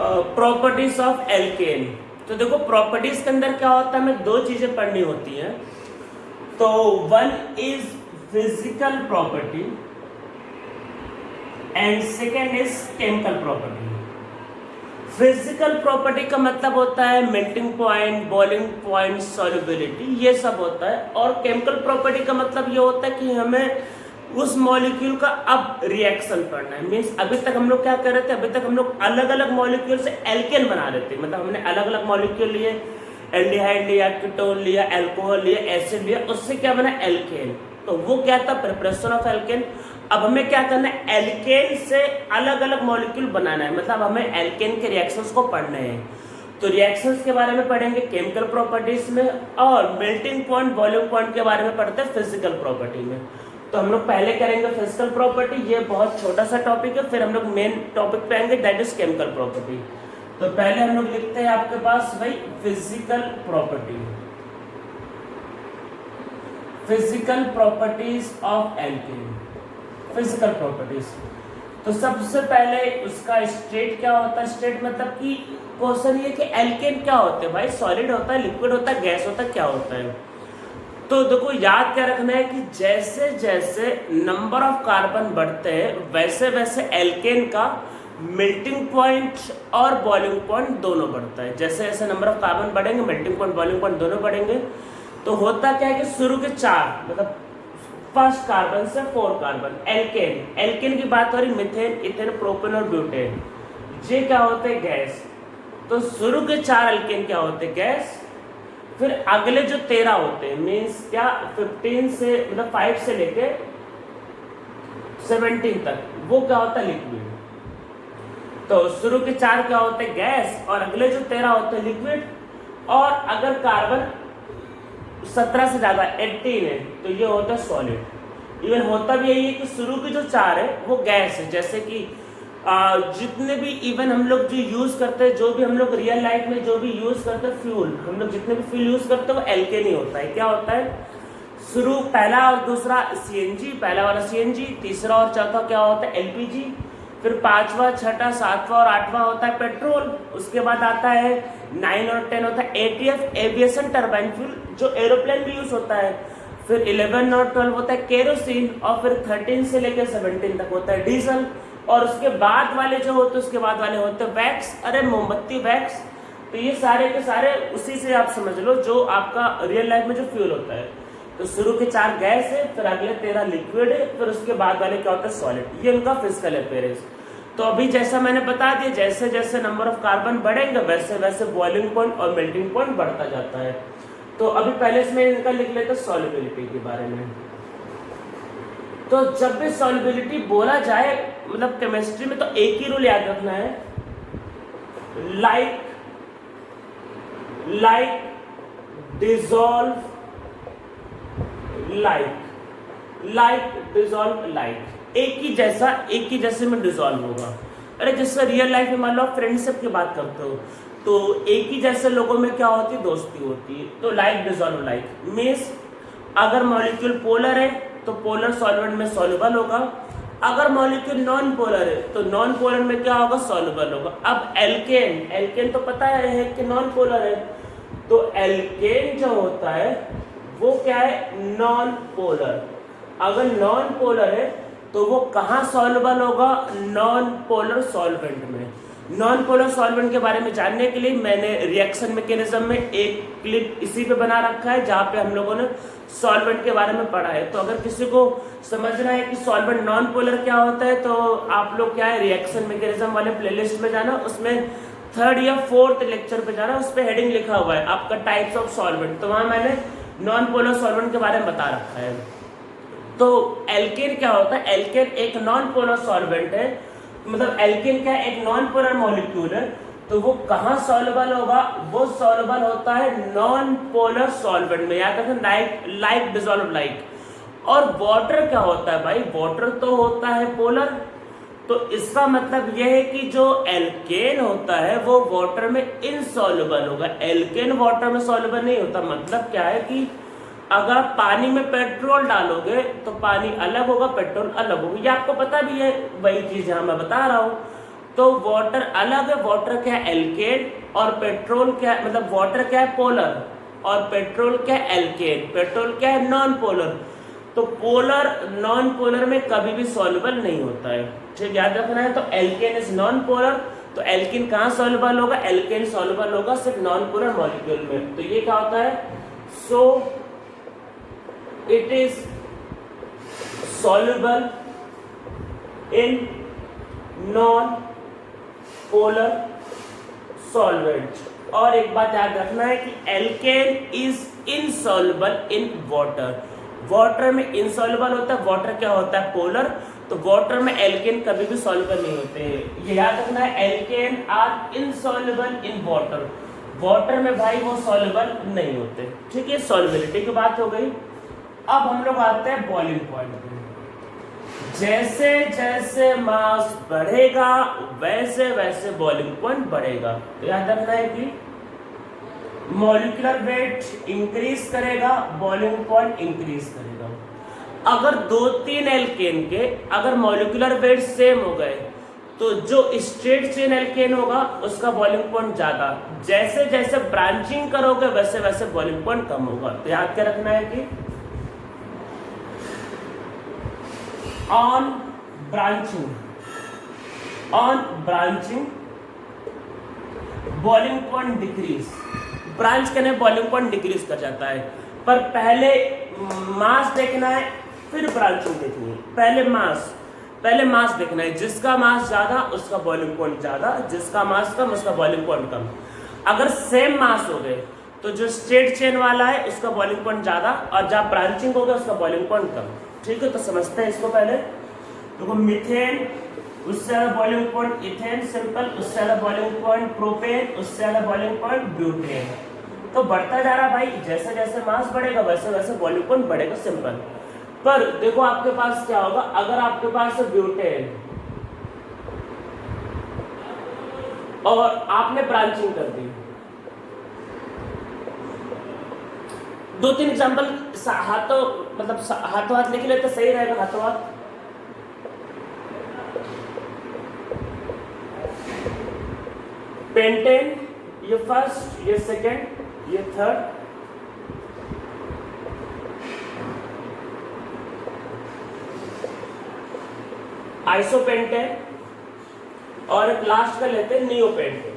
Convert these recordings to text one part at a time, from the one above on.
Properties of alkene. तो देखो properties के अंदर क्या होता है, हमें दो चीजें पढ़नी होती हैं। तो one is physical property and second is chemical property. Physical property का मतलब होता है melting point, boiling point, solubility, ये सब होता है। और केमिकल प्रॉपर्टी का मतलब ये होता है कि हमें उस मॉलिक्यूल का अब रिएक्शन पढ़ना है। मीन्स अभी तक हम लोग क्या कर रहे थे, अभी तक हम लोग अलग अलग मॉलिक्यूल से एल्केन बना रहे थे। मतलब हमने अलग अलग मॉलिक्यूल लिए, एल्डिहाइड लिया, कीटोन लिया, अल्कोहल लिया, एसिड लिया, उससे क्या बना एल्केन। तो वो क्या था, प्रिपरेशन ऑफ एल्केन। अब हमें क्या करना है, एल्केन से अलग अलग मॉलिक्यूल बनाना है। मतलब हमें एल्केन के रिएक्शंस को पढ़ना है। तो रिएक्शंस के बारे में पढ़ेंगे केमिकल प्रॉपर्टीज में, और मेल्टिंग पॉइंट, बॉइलिंग पॉइंट के बारे में पढ़ते हैं फिजिकल प्रॉपर्टी में। तो हम लोग पहले करेंगे फिजिकल प्रॉपर्टी, ये बहुत छोटा सा टॉपिक है। फिर हम लोग मेन टॉपिक पे आएंगे, दैट इज केमिकल प्रॉपर्टी। तो पहले हम लोग लिखते हैं आपके पास भाई physical property, physical properties of alkene, physical properties. तो सबसे पहले उसका स्टेट क्या होता है। स्टेट मतलब कि क्वेश्चन ये कि एल्केन क्या होते हैं भाई, सॉलिड होता है, लिक्विड होता है, गैस होता है, क्या होता है। तो देखो याद क्या रखना है कि जैसे जैसे नंबर ऑफ कार्बन बढ़ते हैं वैसे वैसे एल्केन का मेल्टिंग पॉइंट और बॉइलिंग पॉइंट दोनों बढ़ता है। जैसे जैसे नंबर ऑफ कार्बन बढ़ेंगे, मेल्टिंग पॉइंट, बॉइलिंग पॉइंट दोनों बढ़ेंगे। तो होता क्या है कि शुरू के 4 मतलब फर्स्ट कार्बन से 4 कार्बन एल्केन, एल्केन की बात हो रही, मिथेन, इथेन, प्रोपेन और ब्यूटेन, ये क्या होते हैं गैस। तो शुरू के 4 एल्केन क्या होते हैं गैस। फिर अगले जो 13 होते हैं मीन्स क्या 15 से मतलब 5 से लेके 17 तक वो क्या होता है लिक्विड। तो शुरू के 4 क्या होते हैं गैस और अगले जो 13 होते हैं लिक्विड। और अगर कार्बन 17 से ज्यादा 18 है तो ये होता है सॉलिड। इवन होता भी यही है कि शुरू के जो 4 है वो गैस है। जैसे कि जितने भी इवन हम लोग जो यूज करते हैं, जो भी हम लोग रियल लाइफ में जो भी यूज करते हैं फ्यूल, हम लोग जितने भी फ्यूल यूज करते हैं वो एल्केन ही होता है। क्या होता है, शुरू पहला और दूसरा सीएनजी, पहला वाला सीएनजी, तीसरा और चौथा क्या होता है एलपीजी, फिर 5वां, 6वां, 7वां और 8वां होता है पेट्रोल। उसके बाद आता है 9 और 10 होता है एटीएफ, एविएशन टर्बाइन फ्यूल, जो एरोप्लेन भी यूज होता है। फिर 11 और 12 होता है केरोसिन, और फिर 13 से लेकर 17 तक होता है डीजल। और उसके बाद वाले जो होते हैं उसके बाद वाले होते हैं वैक्स, अरे मोमबत्ती वैक्स। तो ये सारे के सारे उसी से आप समझ लो जो आपका रियल लाइफ में जो फ्यूल होता है। तो शुरू के 4 गैस है, फिर अगले 13 लिक्विड है, फिर उसके बाद वाले क्या होता है सॉलिड। ये उनका फिजिकल अपीयरेंस। तो अभी जैसा मैंने बता दिया, जैसे जैसे नंबर ऑफ कार्बन बढ़ेंगे वैसे वैसे बॉइलिंग पॉइंट और मेल्टिंग पॉइंट बढ़ता जाता है। तो अभी पहले इसमें इनका लिख लेते हैं सॉल्युबिलिटी के बारे में। तो जब भी सॉल्युबिलिटी बोला जाए मतलब केमिस्ट्री में तो एक ही रूल याद रखना है, like dissolve like dissolve like, एक ही जैसे में डिसॉल्व होगा। अरे जैसे रियल लाइफ में मान लो फ्रेंडशिप की बात करते हो तो एक ही जैसे लोगों में क्या होती है, दोस्ती होती है। तो लाइक डिसॉल्व लाइक मीन्स अगर मॉलिक्यूल पोलर है तो पोलर सॉल्वेंट में सॉल्युबल होगा, अगर मॉलिक्यूल नॉन पोलर है तो नॉन पोलर में क्या होगा, सॉल्युबल होगा। अब एल्केन तो पता है कि नॉन पोलर है, तो एल्केन जो होता है वो क्या है, नॉन पोलर। अगर नॉन पोलर है तो वो कहाँ सॉल्युबल होगा, नॉन पोलर सॉल्वेंट में। नॉन पोलर सॉल्वेंट के बारे में जानने के लिए मैंने रिएक्शन मैकेनिज्म में एक क्लिप इसी पे बना रखा है जहाँ पे हम लोगों ने सॉल्वेंट के बारे में पढ़ा है। तो अगर किसी को समझना है कि सॉल्वेंट नॉन पोलर क्या होता है तो आप लोग क्या है रिएक्शन मैकेनिज्म वाले प्लेलिस्ट में जाना, उसमें 3rd या 4th लेक्चर पे जाना, उस पर हेडिंग लिखा हुआ है आपका टाइप्स ऑफ सॉल्वेंट। तो वहाँ मैंने नॉन पोलर सॉल्वेंट के बारे में बता रखा है। तो एल्केन क्या होता है, एल्केन एक नॉन पोलर सॉल्वेंट है। मतलब एल्केन क्या एक नॉन पोलर मॉलिक्यूल है, तो वो कहाँ सॉल्युबल होगा, वो सॉल्युबल होता है नॉन पोलर सॉल्वेंट में। याद रखें लाइक डिसॉल्व लाइक। और वाटर क्या होता है भाई, वाटर तो होता है पोलर। तो इसका मतलब यह है कि जो एल्केन होता है वो वाटर में इनसॉल्युबल होगा, एल्केन वाटर में सॉल्युबल नहीं होता। मतलब क्या है कि अगर आप पानी में पेट्रोल डालोगे तो पानी अलग होगा, पेट्रोल अलग होगा। ये आपको पता भी है, वही चीज यहाँ मैं बता रहा हूँ। तो वाटर अलग है, वाटर क्या है एल्केन, और पेट्रोल क्या है, मतलब वाटर क्या है पोलर, और पेट्रोल क्या है एल्केन, पेट्रोल क्या है नॉन पोलर। तो पोलर नॉन पोलर में कभी भी सॉल्युबल नहीं होता है, ठीक याद रखना है। तो एल्केन इज नॉन पोलर, तो एल्केन कहाँ सॉल्युबल होगा, एल्केन सॉल्युबल होगा सिर्फ नॉन पोलर मॉलिक्यूल में। तो ये क्या होता है, so it is soluble in non polar solvent. और एक बात याद रखना है कि alkane is insoluble in water, water में इनसॉल्युबल होता है, वाटर क्या होता है पोलर, तो वाटर में एल्केन कभी भी सॉल्युबल नहीं होते हैं, ये याद रखना है। Alkane are insoluble in water, water में भाई वो सॉल्युबल नहीं होते, ठीक है। सॉल्युबिलिटी की बात हो गई। अब हम लोग आते हैं बॉइलिंग पॉइंट पे। जैसे जैसे मास बढ़ेगा वैसे वैसे बॉइलिंग पॉइंट बढ़ेगा। तो याद रखना है कि मॉलिक्यूलर वेट इंक्रीज करेगा, बॉइलिंग पॉइंट इंक्रीज करेगा। अगर 2-3 एल्केन के अगर मॉलिक्यूलर वेट सेम हो गए तो जो स्ट्रेट चेन एल्केन होगा उसका बॉइलिंग पॉइंट ज्यादा, जैसे जैसे ब्रांचिंग करोगे वैसे वैसे बॉइलिंग पॉइंट कम होगा। तो याद क्या रखना है कि on branching boiling point decrease, branch करने बॉइलिंग पॉइंट डिक्रीज कर जाता है। पर पहले मास देखना है फिर ब्रांचिंग देखनी है। पहले मास देखना है, जिसका मास ज्यादा उसका बॉइलिंग पॉइंट ज्यादा, जिसका मास कम उसका बॉइलिंग पॉइंट कम। अगर सेम मास हो गए तो जो स्ट्रेट चेन वाला है उसका बॉइलिंग पॉइंट ज्यादा, और जहाँ ब्रांचिंग हो गया उसका बॉइलिंग पॉइंट कम, ठीक है। तो समझते हैं इसको पहले। देखो मीथेन उससे ज्यादा बॉइलिंग पॉइंट इथेन सिंपल, उससे ज्यादा बॉइलिंग पॉइंट प्रोपेन, उससे ज्यादा बॉइलिंग पॉइंट ब्यूटेन। तो बढ़ता जा रहा भाई, जैसे जैसे मास बढ़ेगा वैसे वैसे बॉइलिंग पॉइंट बढ़ेगा, सिंपल। पर देखो आपके पास क्या होगा, अगर आपके पास है ब्यूटेन और आपने ब्रांचिंग कर दी, 2-3 एग्जांपल हाथों मतलब हाथों हाथ लिख लेते सही रहेगा, हाथों हाथ। पेंटेन ये फर्स्ट, ये सेकेंड, ये थर्ड, आइसोपेंटेन, और एक लास्ट का लेते हैं नियोपेंटेन।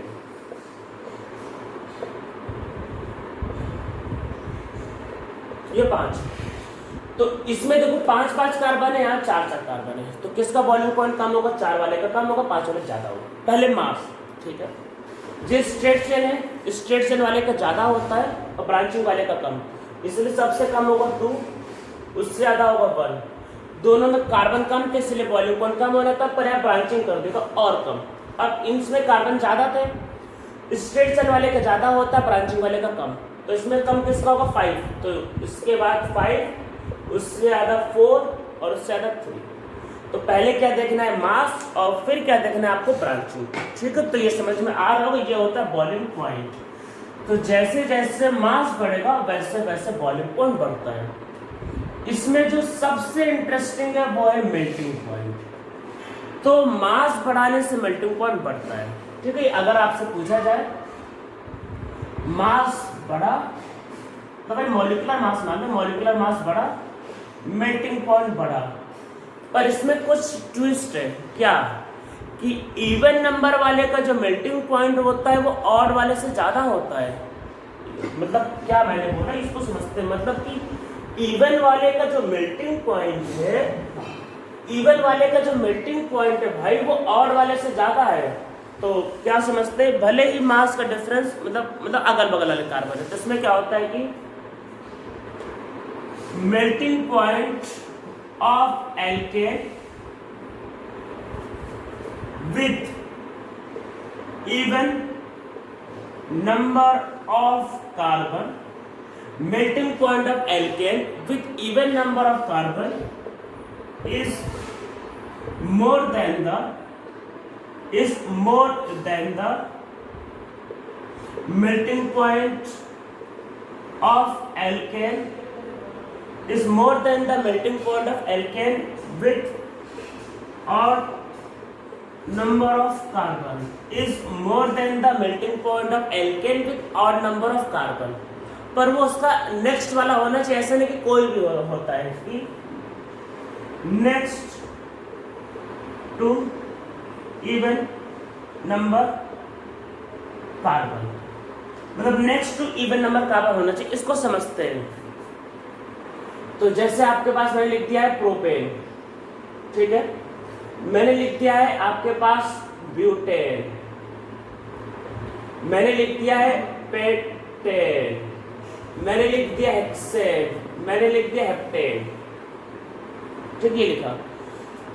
ये 5। तो इसमें देखो 5-5 कार्बन है, यहाँ 4-4 कार्बन है, तो किसका बॉइलिंग पॉइंट कम होगा, 4 वाले का कम होगा, 5 वाले ज्यादा होगा। पहले मास, ठीक है। जिस स्ट्रेट चेन है स्ट्रेट चेन वाले का ज्यादा होता है और ब्रांचिंग वाले का कम, इसलिए सबसे कम होगा 2, उससे ज्यादा होगा 1। दोनों में कार्बन कम थे इसलिए बॉइलिंग पॉइंट कम होना था, पर यहाँ ब्रांचिंग कर देगा और कम। अब इनमें कार्बन ज्यादा थे, स्ट्रेट चेन वाले का ज्यादा होता है, ब्रांचिंग वाले का कम, तो इसमें कम किसका होगा 5। तो इसके बाद 5, उससे ज्यादा 4 और उससे ज्यादा 3। तो पहले क्या देखना है मास, और फिर क्या देखना है आपको ब्रांचिंग, ठीक है। तो ये समझ में आ रहा होगा, ये होता है बॉइलिंग पॉइंट। तो जैसे जैसे मास बढ़ेगा वैसे वैसे बॉइलिंग पॉइंट बढ़ता है। इसमें जो सबसे इंटरेस्टिंग है वो है मेल्टिंग पॉइंट। तो मास बढ़ाने से मेल्टिंग पॉइंट बढ़ता है, ठीक है। अगर आपसे पूछा जाए मास बढ़ा तो भाई मॉलिक्यूलर मास मान लो, मॉलिक्यूलर मास बढ़ा, मेल्टिंग पॉइंट बढ़ा। पर इसमें कुछ ट्विस्ट है, क्या कि इवन नंबर वाले का जो मेल्टिंग पॉइंट होता है वो ऑड वाले से ज्यादा होता है। मतलब क्या मैंने बोला इसको समझते हैं, मतलब कि इवन वाले का जो मेल्टिंग पॉइंट है, इवन वाले का जो मेल्टिंग पॉइंट है भाई वो ऑड वाले से ज्यादा है। तो क्या समझते हैं, भले ही मास का डिफरेंस मतलब अगल बगल वाले कार्बन है, तो इसमें क्या होता है कि melting point of alkene with even number of carbon, melting point of alkane with even number of carbon is more than the melting point of alkane is more than the melting point of alkane with or number of carbon is more than the melting point of alkane with odd number of carbon, पर वो उसका next वाला होना चाहिए, ऐसा नहीं कि कोई भी होता है कि next to even number carbon, मतलब next to even number carbon होना चाहिए, इसको समझते हैं। तो जैसे आपके पास मैंने लिख दिया है प्रोपेन, ठीक है, मैंने लिख दिया है आपके पास ब्यूटेन, मैंने लिख दिया है पेटेन, मैंने लिख दिया हेक्सेन, मैंने लिख दिया हेप्टेन, ठीक है लिखा।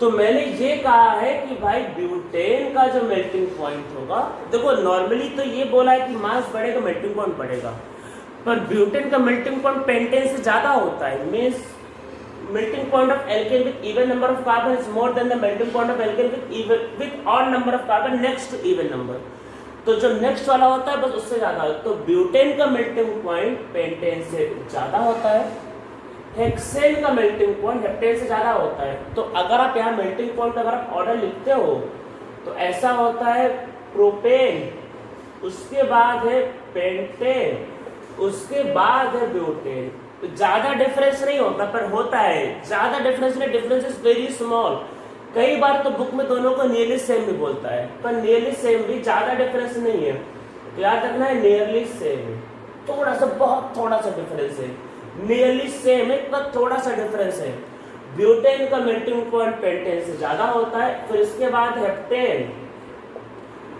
तो मैंने ये कहा है कि भाई ब्यूटेन का जो मेल्टिंग पॉइंट होगा, देखो नॉर्मली तो ये बोला है कि मास बढ़ेगा मेल्टिंग पॉइंट बढ़ेगा, पर ब्यूटेन का मेल्टिंग पॉइंट पेंटेन से ज्यादा होता है, means melting point of alkane with even number of carbon is more than the melting point of alkane with odd number of carbon next to even number। तो जो next वाला होता है बस उससे ज्यादा है, तो ब्यूटेन का मेल्टिंग पॉइंट पेंटेन से ज्यादा होता है, हेक्सेन का मेल्टिंग पॉइंट हेप्टेन से ज्यादा होता है। तो अगर आप यहाँ मेल्टिंग पॉइंट अगर आप ऑर्डर लिखते हो तो ऐसा होता है प्रोपेन, उसके बाद है पेंटेन, उसके बाद है ब्यूटेन। ज्यादा डिफरेंस नहीं होता पर होता है, ज्यादा डिफरेंस नहीं, डिफरेंस इज वेरी स्मॉल। कई बार तो बुक में दोनों को नियरली सेम भी बोलता है, पर नियरली सेम भी ज्यादा डिफरेंस नहीं है, तो याद रखना है नियरली सेम है, थोड़ा सा बहुत थोड़ा सा डिफरेंस है, नियरली सेम है पर थोड़ा सा डिफरेंस है। ब्यूटेन का मेल्टिंग पॉइंट पेंटेन से ज्यादा होता है, फिर इसके बाद हेप्टेन,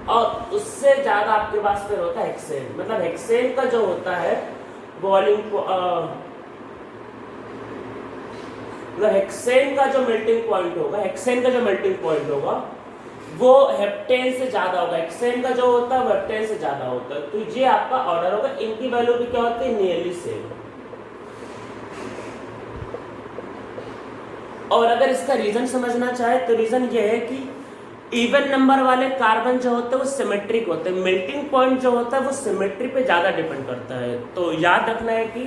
और उससे ज्यादा आपके पास फिर होता है हेक्सेन। मतलब हेक्सेन का जो होता है बॉइलिंग हेक्सेन का जो मेल्टिंग पॉइंट होगा, हेक्सेन का जो मेल्टिंग पॉइंट होगा वो हेप्टेन से ज्यादा होगा, हेक्सेन का जो होता है वो हेप्टेन से ज्यादा होता है। तो ये आपका ऑर्डर होगा, इनकी वैल्यू भी क्या होती है नियरली सेम। और अगर इसका रीजन समझना चाहे तो रीजन ये है कि इवन नंबर वाले कार्बन जो होते हैं वो सिमेट्रिक होते हैं, मेल्टिंग पॉइंट जो होता है वो सिमेट्री पे ज्यादा डिपेंड करता है। तो याद रखना है कि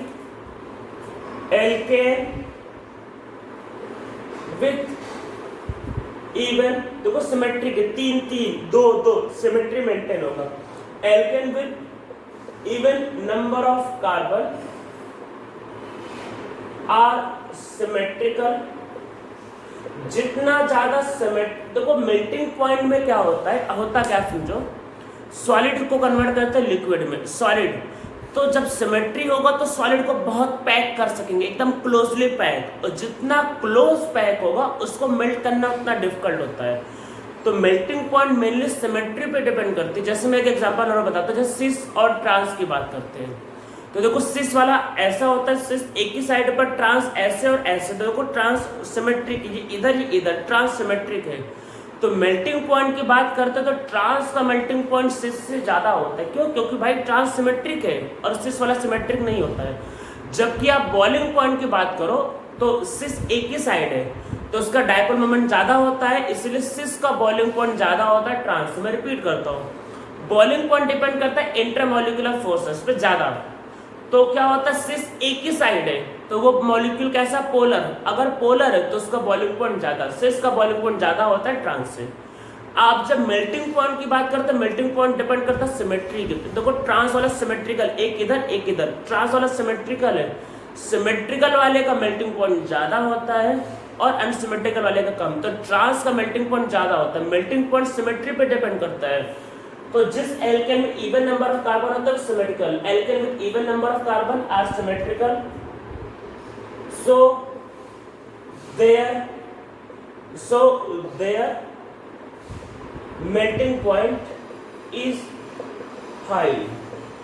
एल्केन विथ इवन, देखो सिमेट्रिक है, 3 3 2 2 सिमेट्री मेंटेन होगा। Alkane with even number of carbon are symmetrical, जितना ज्यादा देखो मेल्टिंग पॉइंट में क्या होता है, होता क्या समझो, सॉलिड को कन्वर्ट करते हैं लिक्विड में, सॉलिड, तो जब सिमेट्री होगा तो सॉलिड को बहुत पैक कर सकेंगे, एकदम क्लोजली पैक, और जितना क्लोज पैक होगा उसको मेल्ट करना उतना डिफिकल्ट होता है। तो मेल्टिंग पॉइंट मेनली सिमेट्री पे डिपेंड करती है। जैसे मैं एक एग्जांपल और बताता हूँ, जैसे सिस और ट्रांस की बात करते हैं, तो देखो सिस वाला ऐसा होता है, सिस एक ही साइड पर, ट्रांस ऐसे और ऐसे, तो देखो ट्रांस सिमेट्रिक, ये इधर ट्रांस सिमेट्रिक है। तो मेल्टिंग पॉइंट की बात करते हैं तो ट्रांस का मेल्टिंग पॉइंट सिस से ज्यादा होता है, क्यों? क्योंकि भाई ट्रांस सिमेट्रिक है और सिस वाला सिमेट्रिक नहीं होता है। जबकि आप बॉइलिंग पॉइंट की बात करो तो सिस एक ही साइड है तो उसका डायपोल मोमेंट ज्यादा होता है, इसलिए सिस का बॉइलिंग पॉइंट ज्यादा होता है ट्रांस। मैं रिपीट करता हूँ, बॉइलिंग पॉइंट डिपेंड करता है इंटरमोलिकुलर फोर्सेस पे ज्यादा। तो क्या होता है, सिस एक ही साइड है तो वो मॉलिक्यूल कैसा, पोलर, अगर पोलर है तो उसका बॉइलिंग पॉइंट ज्यादा, सिस का बॉइलिंग पॉइंट ज्यादा होता है ट्रांस से। आप जब मेल्टिंग पॉइंट की बात करते हैं, मेल्टिंग पॉइंट डिपेंड करता है सिमेट्री के, देखो ट्रांस वाला सिमेट्रिकल, एक इधर, ट्रांस वाला सिमेट्रिकल है, सिमेट्रिकल वाले का मेल्टिंग पॉइंट ज्यादा होता है और अनसिमेट्रिकल वाले का कम। तो ट्रांस का मेल्टिंग पॉइंट ज्यादा होता है, मेल्टिंग पॉइंट सिमेट्री पे डिपेंड करता है। तो जिस एल्केन में इवन नंबर ऑफ कार्बन होता है symmetrical, alkane with even number of carbon are symmetrical, so their melting point is high,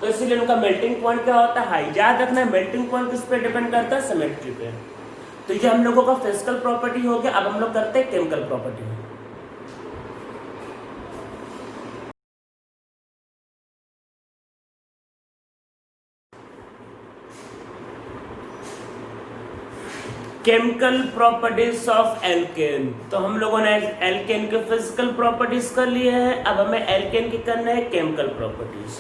तो इसलिए उनका मेल्टिंग पॉइंट क्या होता है, हाई। याद रखना है मेल्टिंग पॉइंट किस पे डिपेंड करता है, सिमेट्री पे। तो ये हम लोगों का फिजिकल प्रॉपर्टी हो गया। अब हम लोग करते हैं chemical property. Chemical properties of alkene. तो हम लोगों ने एल्केन के फिजिकल प्रॉपर्टीज कर लिए हैं, अब हमें एल्केन की करना है केमिकल प्रॉपर्टीज।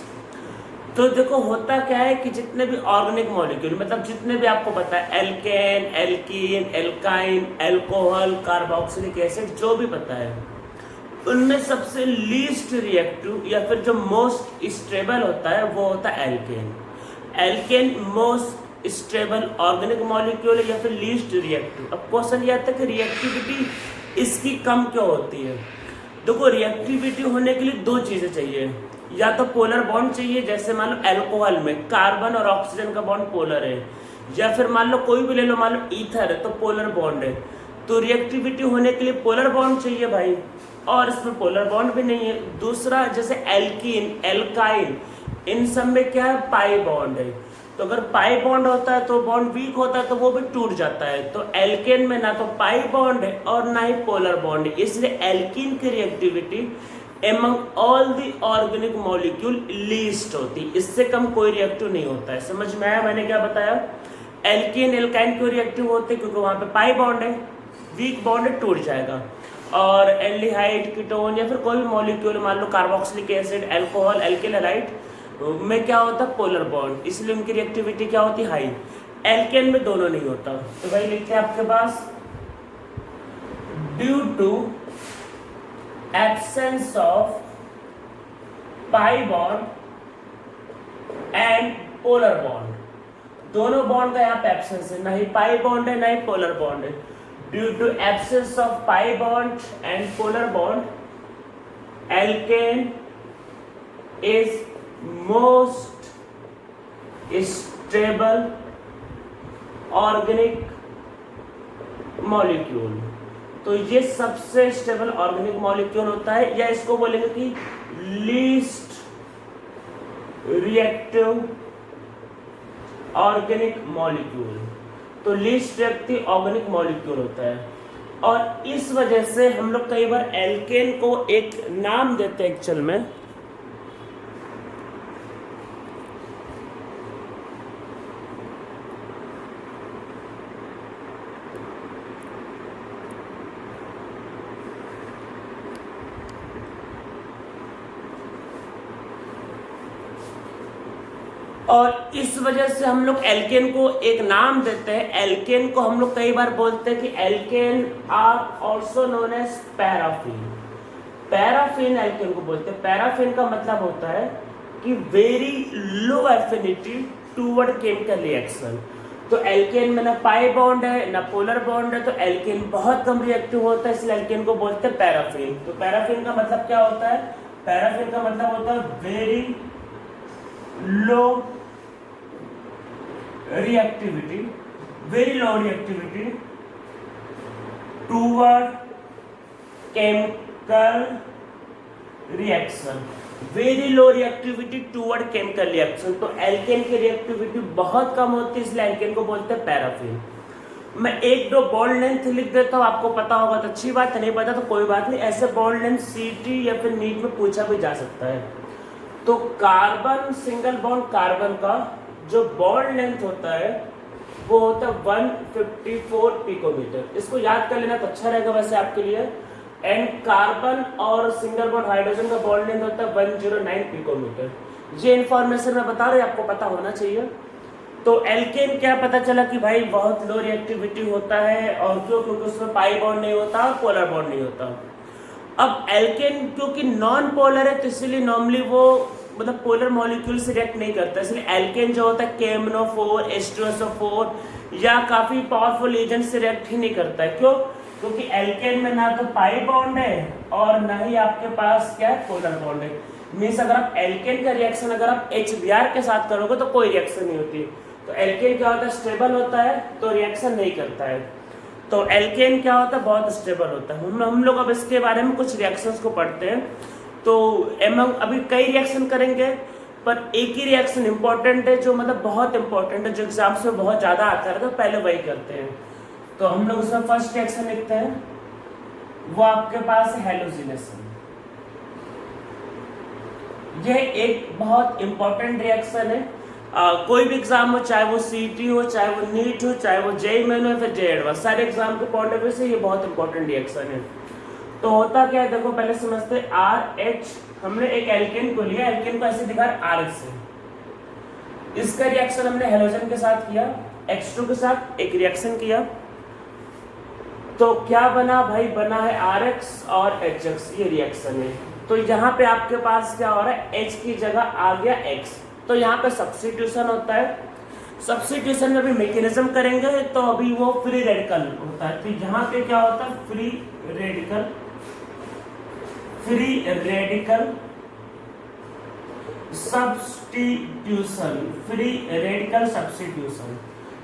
तो देखो होता क्या है कि जितने भी ऑर्गेनिक मॉलिक्यूल, मतलब जितने भी आपको पता है, alkane, alkene, alkyne, alcohol, carboxylic acid, जो भी पता है, उनमें सबसे लीस्ट रिएक्टिव या फिर जो मोस्ट स्टेबल होता है वो होता है alkane. Alkane most stable organic molecule या फिर लीस्ट रिएक्टिव। अब क्वेश्चन ये आता है कि रिएक्टिविटी इसकी कम क्यों होती है। देखो रिएक्टिविटी होने के लिए दो चीजें चाहिए, या तो पोलर बॉन्ड चाहिए, जैसे मान लो अल्कोहल में कार्बन और ऑक्सीजन का बॉन्ड पोलर है, या फिर मान लो कोई भी ले लो, मान लो ईथर है तो पोलर बॉन्ड है। तो रिएक्टिविटी होने के लिए पोलर बॉन्ड चाहिए भाई, और इसमें पोलर बॉन्ड भी नहीं है। दूसरा जैसे एल्कीन, एल्काइन, इन सब में क्या है, पाई बॉन्ड है। तो अगर पाई बॉन्ड होता है तो बॉन्ड वीक होता है तो वो भी टूट जाता है। तो एल्केन में ना तो पाई बॉन्ड है और ना ही पोलर बॉन्ड है, इसलिए एल्कीन की reactivity among all the organic molecule least होती, इससे कम कोई रिएक्टिव नहीं होता है। समझ में आया मैंने क्या बताया। एल्कीन एल्काइन क्यों रिएक्टिव होते हैं, क्योंकि वहां पे पाई बॉन्ड है, वीक बॉन्ड है, टूट जाएगा। और एल्डिहाइड, कीटोन या फिर कोई भी मॉलिक्यूल, मान लो carboxylic acid, alcohol, alkyl halide में क्या होता है, पोलर बॉन्ड, इसलिए उनकी रिएक्टिविटी क्या होती है, हाई। एल्केन में दोनों नहीं होता। तो भाई लिखते हैं आपके पास due to absence of pi bond and polar bond, दोनों बॉन्ड का यहाँ पे एब्सेंस है, ना ही पाई बॉन्ड है ना ही पोलर बॉन्ड है। Due to absence of pi bond and polar bond, alkane is most stable organic molecule. तो ये सबसे स्टेबल ऑर्गेनिक मॉलिक्यूल होता है, या इसको बोलेंगे कि लीस्ट रिएक्टिव ऑर्गेनिक मॉलिक्यूल। तो लीस्ट रिएक्टिव ऑर्गेनिक मॉलिक्यूल होता है, और इस वजह से हम लोग कई बार एल्केन को एक नाम देते हैं एक्चुअल में, और इस वजह से हम लोग एल्केन को एक नाम देते हैं। एल्केन को हम लोग कई बार बोलते हैं कि alkane are also known as paraffin. Paraffin alkane को बोलते हैं। पैराफिन का मतलब होता है कि very low affinity toward chemical reaction. तो एल्केन में ना पाई बॉन्ड है ना पोलर बॉन्ड है, तो एल्केन बहुत कम रिएक्टिव होता है, इसलिए एल्केन को बोलते हैं पैराफिन। तो पैराफिन का मतलब क्या होता है, पैराफिन का मतलब होता है very low reactivity, very low reactivity toward chemical reaction, very low reactivity toward chemical reaction। तो एल्केन की रिएक्टिविटी बहुत कम होती है, इसलिए एल्केन को बोलते हैं पैराफिन। मैं एक दो बॉन्ड लेंथ लिख देता हूँ, आपको पता होगा तो अच्छी बात है, नहीं पता तो कोई बात नहीं। ऐसे बॉन्ड लेंथ सीटी या फिर नीट में पूछा भी जा सकता है। तो कार्बन, सिंगल बॉन्ड कार्बन का जो बॉन्ड लेंथ होता है वो होता है 154 पिकोमीटर। इसको याद कर लेना तो अच्छा रहेगा वैसे आपके लिए। एंड कार्बन और सिंगल बॉन्ड हाइड्रोजन का बॉन्ड लेंथ होता है 109 पिकोमीटर। ये इंफॉर्मेशन मैं बता रहा हूँ, आपको पता होना चाहिए। तो एल्केन क्या पता चला कि भाई बहुत लो रिएक्टिविटी होता है, और क्यों, क्योंकि उसमें पाई बॉन्ड नहीं होता और पोलर बॉन्ड नहीं होता। अब एल्केन क्योंकि नॉन पोलर है तो इसलिए नॉर्मली वो मतलब पोलर मॉलिक्यूल से रिएक्ट नहीं करता, इसलिए एल्केन जो होता है KMnO4, H2SO4 या काफी पावरफुल एजेंट से रिएक्ट ही नहीं करता है। क्यों, क्योंकि एल्केन में ना तो पाई बॉन्ड है और ना ही आपके पास क्या है, पोलर बॉन्ड है। मीन्स अगर आप एल्केन का रिएक्शन अगर आप HBr के साथ करोगे तो कोई रिएक्शन नहीं होती। तो एल्केन क्या होता है, स्टेबल होता है तो रिएक्शन नहीं करता है। तो एल्केन क्या होता है, बहुत स्टेबल होता है। हम लोग अब इसके बारे में कुछ रिएक्शंस को पढ़ते हैं। तो एमंग अभी कई रिएक्शन करेंगे, पर एक ही रिएक्शन इंपॉर्टेंट है, जो मतलब बहुत इंपॉर्टेंट है, जो एग्जाम्स में बहुत ज्यादा आता है, तो पहले वही करते हैं। तो हम लोग उसमें फर्स्ट रिएक्शन लिखते हैं, वो आपके पास है हैलोजिनेशन। यह एक बहुत इंपॉर्टेंट रिएक्शन है। कोई भी एग्जाम हो, चाहे वो CET हो, चाहे वो नीट हो, चाहे वो JEE मेन हो, फिर JEE एडवांस, सारे एग्जाम के पॉइंट ऑफ व्यू से ये बहुत इंपॉर्टेंट रिएक्शन है। तो होता क्या है, देखो पहले समझते हैं। RH, हमने एक एल्केन को लिया, एल्केन को ऐसे दिखा RH से, इसका रिएक्शन हमने हेलोजन के साथ किया, H2 के साथ एक रिएक्शन किया, तो क्या बना भाई, बना है RX और HX, ये रिएक्शन है। तो यहाँ पे आपके पास क्या हो रहा है, H की जगह आ गया X, तो यहाँ पे सब्स्टिट्यूशन होता है। सब्स्टिट्यूशन में भी मैकेनिज्म करेंगे तो अभी वो फ्री रेडिकल होता है। तो यहाँ पे क्या होता है, free radical substitution, free radical substitution.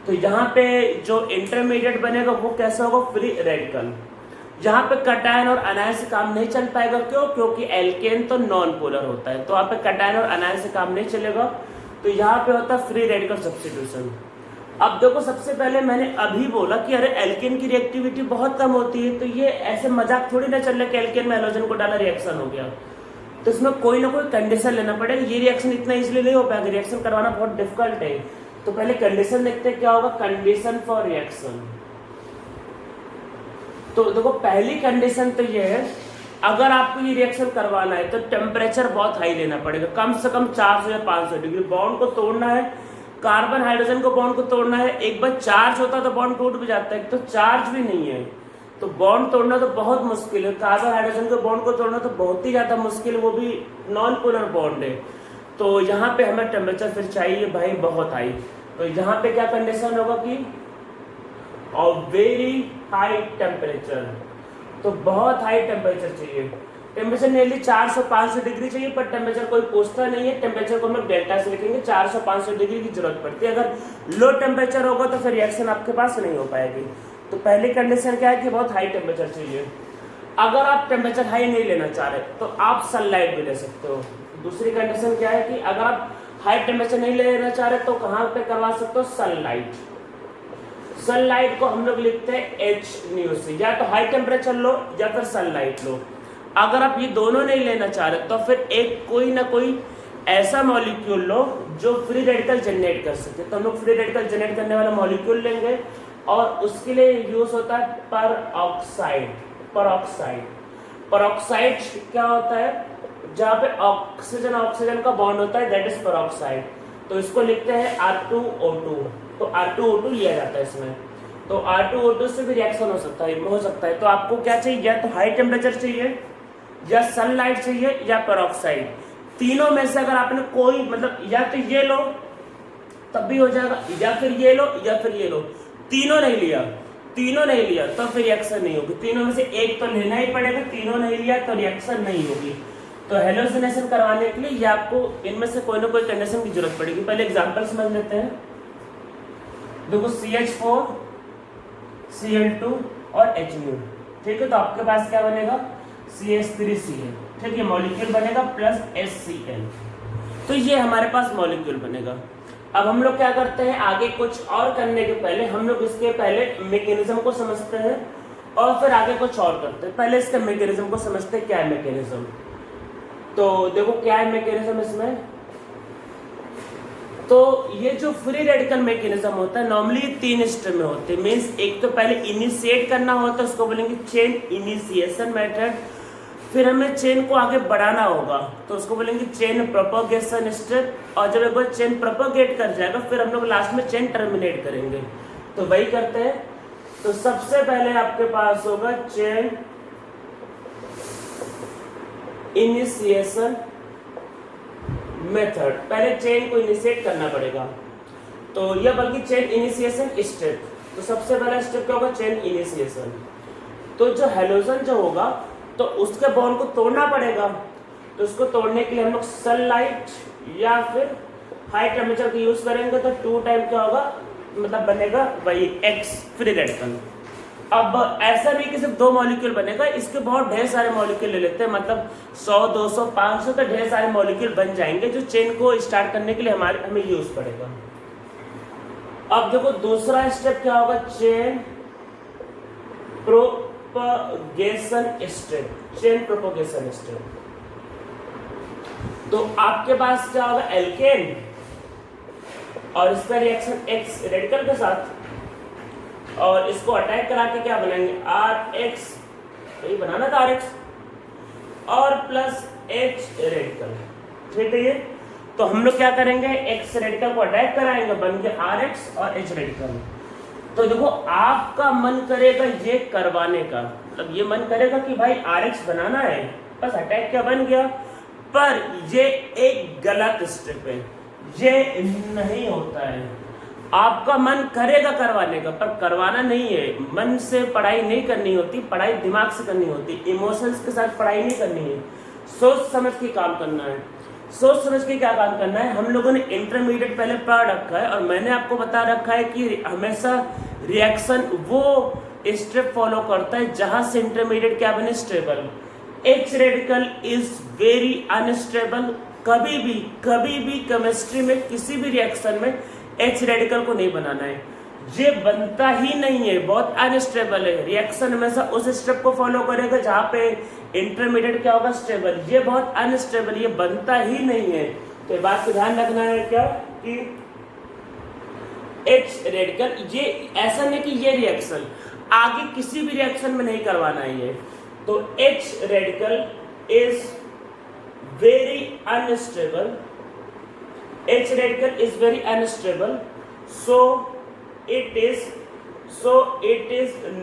तो यहाँ पे जो इंटरमीडिएट बनेगा वो कैसा होगा, फ्री रेडिकल। जहाँ पे कटायन और अनायन से काम नहीं चल पाएगा, क्यों, क्योंकि एल्केन तो नॉन पोलर होता है, तो यहाँ पे कटायन और अनायन से काम नहीं चलेगा, तो यहाँ पे होता है फ्री रेडिकल सब्स्टिट्यूशन। अब देखो, सबसे पहले मैंने अभी बोला कि अरे एल्केन की रिएक्टिविटी बहुत कम होती है, तो ये ऐसे मजाक थोड़ी ना चल रहा कि एल्केन में हैलोजन को डाला रिएक्शन हो गया, तो इसमें कोई ना कोई कंडीशन लेना पड़ेगा। ये रिएक्शन इतना इजीली नहीं हो पाएगा, रिएक्शन करवाना बहुत डिफिकल्ट है। तो पहले कंडीशन देखते हैं क्या होगा, कंडीशन फॉर रिएक्शन। तो देखो, पहली कंडीशन तो ये है, अगर आपको ये रिएक्शन करवाना है तो टेम्परेचर बहुत हाई लेना पड़ेगा, कम से कम 400 या 500 डिग्री। बॉन्ड को तोड़ना है, कार्बन हाइड्रोजन को बॉन्ड को तोड़ना है। एक बार चार्ज होता है तो बॉन्ड टूट भी जाता है, तो चार्ज भी नहीं है तो बॉन्ड तोड़ना तो बहुत मुश्किल है। कार्बन हाइड्रोजन के बॉन्ड को तोड़ना तो बहुत ही ज्यादा मुश्किल, वो भी नॉन पोलर बॉन्ड है। तो यहाँ पे हमें टेम्परेचर फिर चाहिए भाई बहुत हाई। तो यहाँ पे क्या कंडीशन होगा कि और वेरी हाई टेम्परेचर, तो बहुत हाई टेम्परेचर चाहिए। टेम्परेचर नियरली 400-500 डिग्री चाहिए, पर टेम्परेचर कोई पूछता नहीं है, टेम्परेचर को हम लोग डेल्टा से लिखेंगे। 400-500 डिग्री की जरूरत पड़ती है। अगर लो टेम्परेचर होगा तो फिर रिएक्शन आपके पास नहीं हो पाएगी। तो पहली कंडीशन क्या है कि बहुत हाई टेम्परेचर चाहिए। अगर आप टेम्परेचर हाई नहीं लेना चाह रहे तो आप सनलाइट भी ले सकते हो। दूसरी कंडीशन क्या है कि अगर आप हाई टेम्परेचर नहीं लेना चाह रहे तो कहाँ पे करवा सकते हो, सनलाइट। सनलाइट को हम लोग लिखते हैं HNO, या तो हाई टेम्परेचर लो या फिर सनलाइट लो। अगर आप ये दोनों नहीं लेना चाह रहे तो फिर एक कोई ना कोई ऐसा मॉलिक्यूल लो जो फ्री रेडिकल जनरेट कर सके। तो हम लोग फ्री रेडिकल जनरेट करने वाला मॉलिक्यूल लेंगे और उसके लिए यूज होता है परऑक्साइड। परऑक्साइड क्या होता है, जहाँ पे ऑक्सीजन ऑक्सीजन का बॉन्ड होता है, दैट इज परऑक्साइड। तो इसको लिखते हैं R2O2। तो R2O2 लिया जाता है इसमें। तो R2O2 से भी रिएक्शन हो सकता है। तो आपको क्या चाहिए, या तो हाई टेम्परेचर चाहिए, या सनलाइट चाहिए, या परऑक्साइड। तीनों में से अगर आपने कोई, मतलब या तो ये लो तब भी हो जाएगा, या फिर ये लो या फिर ये लो। तीनों नहीं लिया तो फिर रिएक्शन नहीं होगी। तीनों में से एक तो लेना ही पड़ेगा, तीनों नहीं लिया तो रिएक्शन नहीं होगी। तो हेलोजिनेशन करवाने के लिए ये आपको इनमें से कोई ना कोई कंडीशन की जरूरत पड़ेगी। पहले एग्जांपल समझ लेते हैं। देखो, CH4 Cl2 और HNO, ठीक है। तो आपके पास क्या बनेगा, CH3Cl, ठीक है, मॉलिक्यूल बनेगा प्लस HCl। तो ये हमारे पास मॉलिक्यूल बनेगा। अब हम लोग क्या करते हैं, आगे कुछ और करने के पहले हम लोग इसके पहले मैकेनिज्म को समझते हैं और फिर आगे कुछ और करते हैं। पहले इसके मैकेनिज्म को समझते हैं, क्या है मैकेनिज्म। तो देखो क्या है मैकेनिज्म इसमें। तो ये जो फ्री रेडिकल मैकेनिज्म होता है, नॉर्मली 3 स्टेप में होते हैं। मींस एक तो पहले इनिशिएट करना होता है, उसको बोलेंगे चेन इनिशिएशन मेथड। फिर हमें चेन को आगे बढ़ाना होगा तो उसको बोलेंगे चेन प्रोपोगेशन स्टेप। और जब एक बार चेन प्रोपोगेट कर जाएगा फिर हम लोग लास्ट में चेन टर्मिनेट करेंगे। तो वही करते हैं। तो सबसे पहले आपके पास होगा चेन इनिशिएशन मेथड। पहले चेन को इनिशिएट करना पड़ेगा, तो यह बल्कि चेन इनिशिएशन स्टेप। तो सबसे पहला स्टेप क्या होगा, चेन इनिशिएशन। तो जो हैलोजन जो होगा तो उसके बॉन्ड को तोड़ना पड़ेगा। तो उसको तोड़ने के लिए हम लोग सनलाइट या फिर हाई टेम्परेचर का यूज करेंगे। तो 2 टाइम क्या होगा, मतलब बनेगा वही X फ्री रेडिकल। अब ऐसा नहीं कि सिर्फ 2 मॉलिक्यूल बनेगा, इसके बहुत ढेर सारे मॉलिक्यूल ले लेते हैं, मतलब 100, 200, 500 तो ढेर सारे मॉलिक्यूल बन जाएंगे जो चेन को स्टार्ट करने के लिए हमें यूज पड़ेगा। अब देखो दूसरा स्टेप क्या होगा, chain propagation step. Chain propagation step. तो आपके पास क्या होगा, एल्केन और इसका रिएक्शन X रेडिकल के साथ, और इसको अटैक करा के क्या बनाएंगे, RX, यही बनाना था RX, और प्लस H रेडिकल, ठीक है। ये तो हम लोग क्या करेंगे, X रेडिकल को अटैक कराएंगे, बन गया RX और H रेडिकल। तो देखो आपका मन करेगा ये करवाने का, मतलब ये मन करेगा कि भाई RX बनाना है, बस अटैक क्या बन गया। पर ये एक गलत स्टेप है, ये नहीं होता है। आपका मन करेगा करवाने का, पर करवाना नहीं है। मन से पढ़ाई नहीं करनी होती, पढ़ाई दिमाग से करनी होती, इमोशंस के साथ पढ़ाई नहीं करनी है, सोच समझ के काम करना है। सोच समझ के क्या काम करना है, हम लोगों ने इंटरमीडिएट पहले पढ़ रखा है और मैंने आपको बता रखा है कि हमेशा रिएक्शन वो स्टेप फॉलो करता है जहां से इंटरमीडिएट क्या बने, stable. H radical is very unstable. कभी भी केमिस्ट्री में किसी भी रिएक्शन में H रेडिकल को नहीं बनाना है, ये बनता ही नहीं है, बहुत अनस्टेबल है। रिएक्शन हमेशा उस स्टेप को फॉलो करेगा जहां पे इंटरमीडिएट क्या होगा, स्टेबल। ये बहुत अनस्टेबल, ये बनता ही नहीं है। तो बात को ध्यान रखना है क्या कि H रेडिकल, ये ऐसा नहीं कि ये रिएक्शन आगे किसी भी रिएक्शन में नहीं करवाना है ये। तो H radical is very unstable, H radical is very unstable, so it is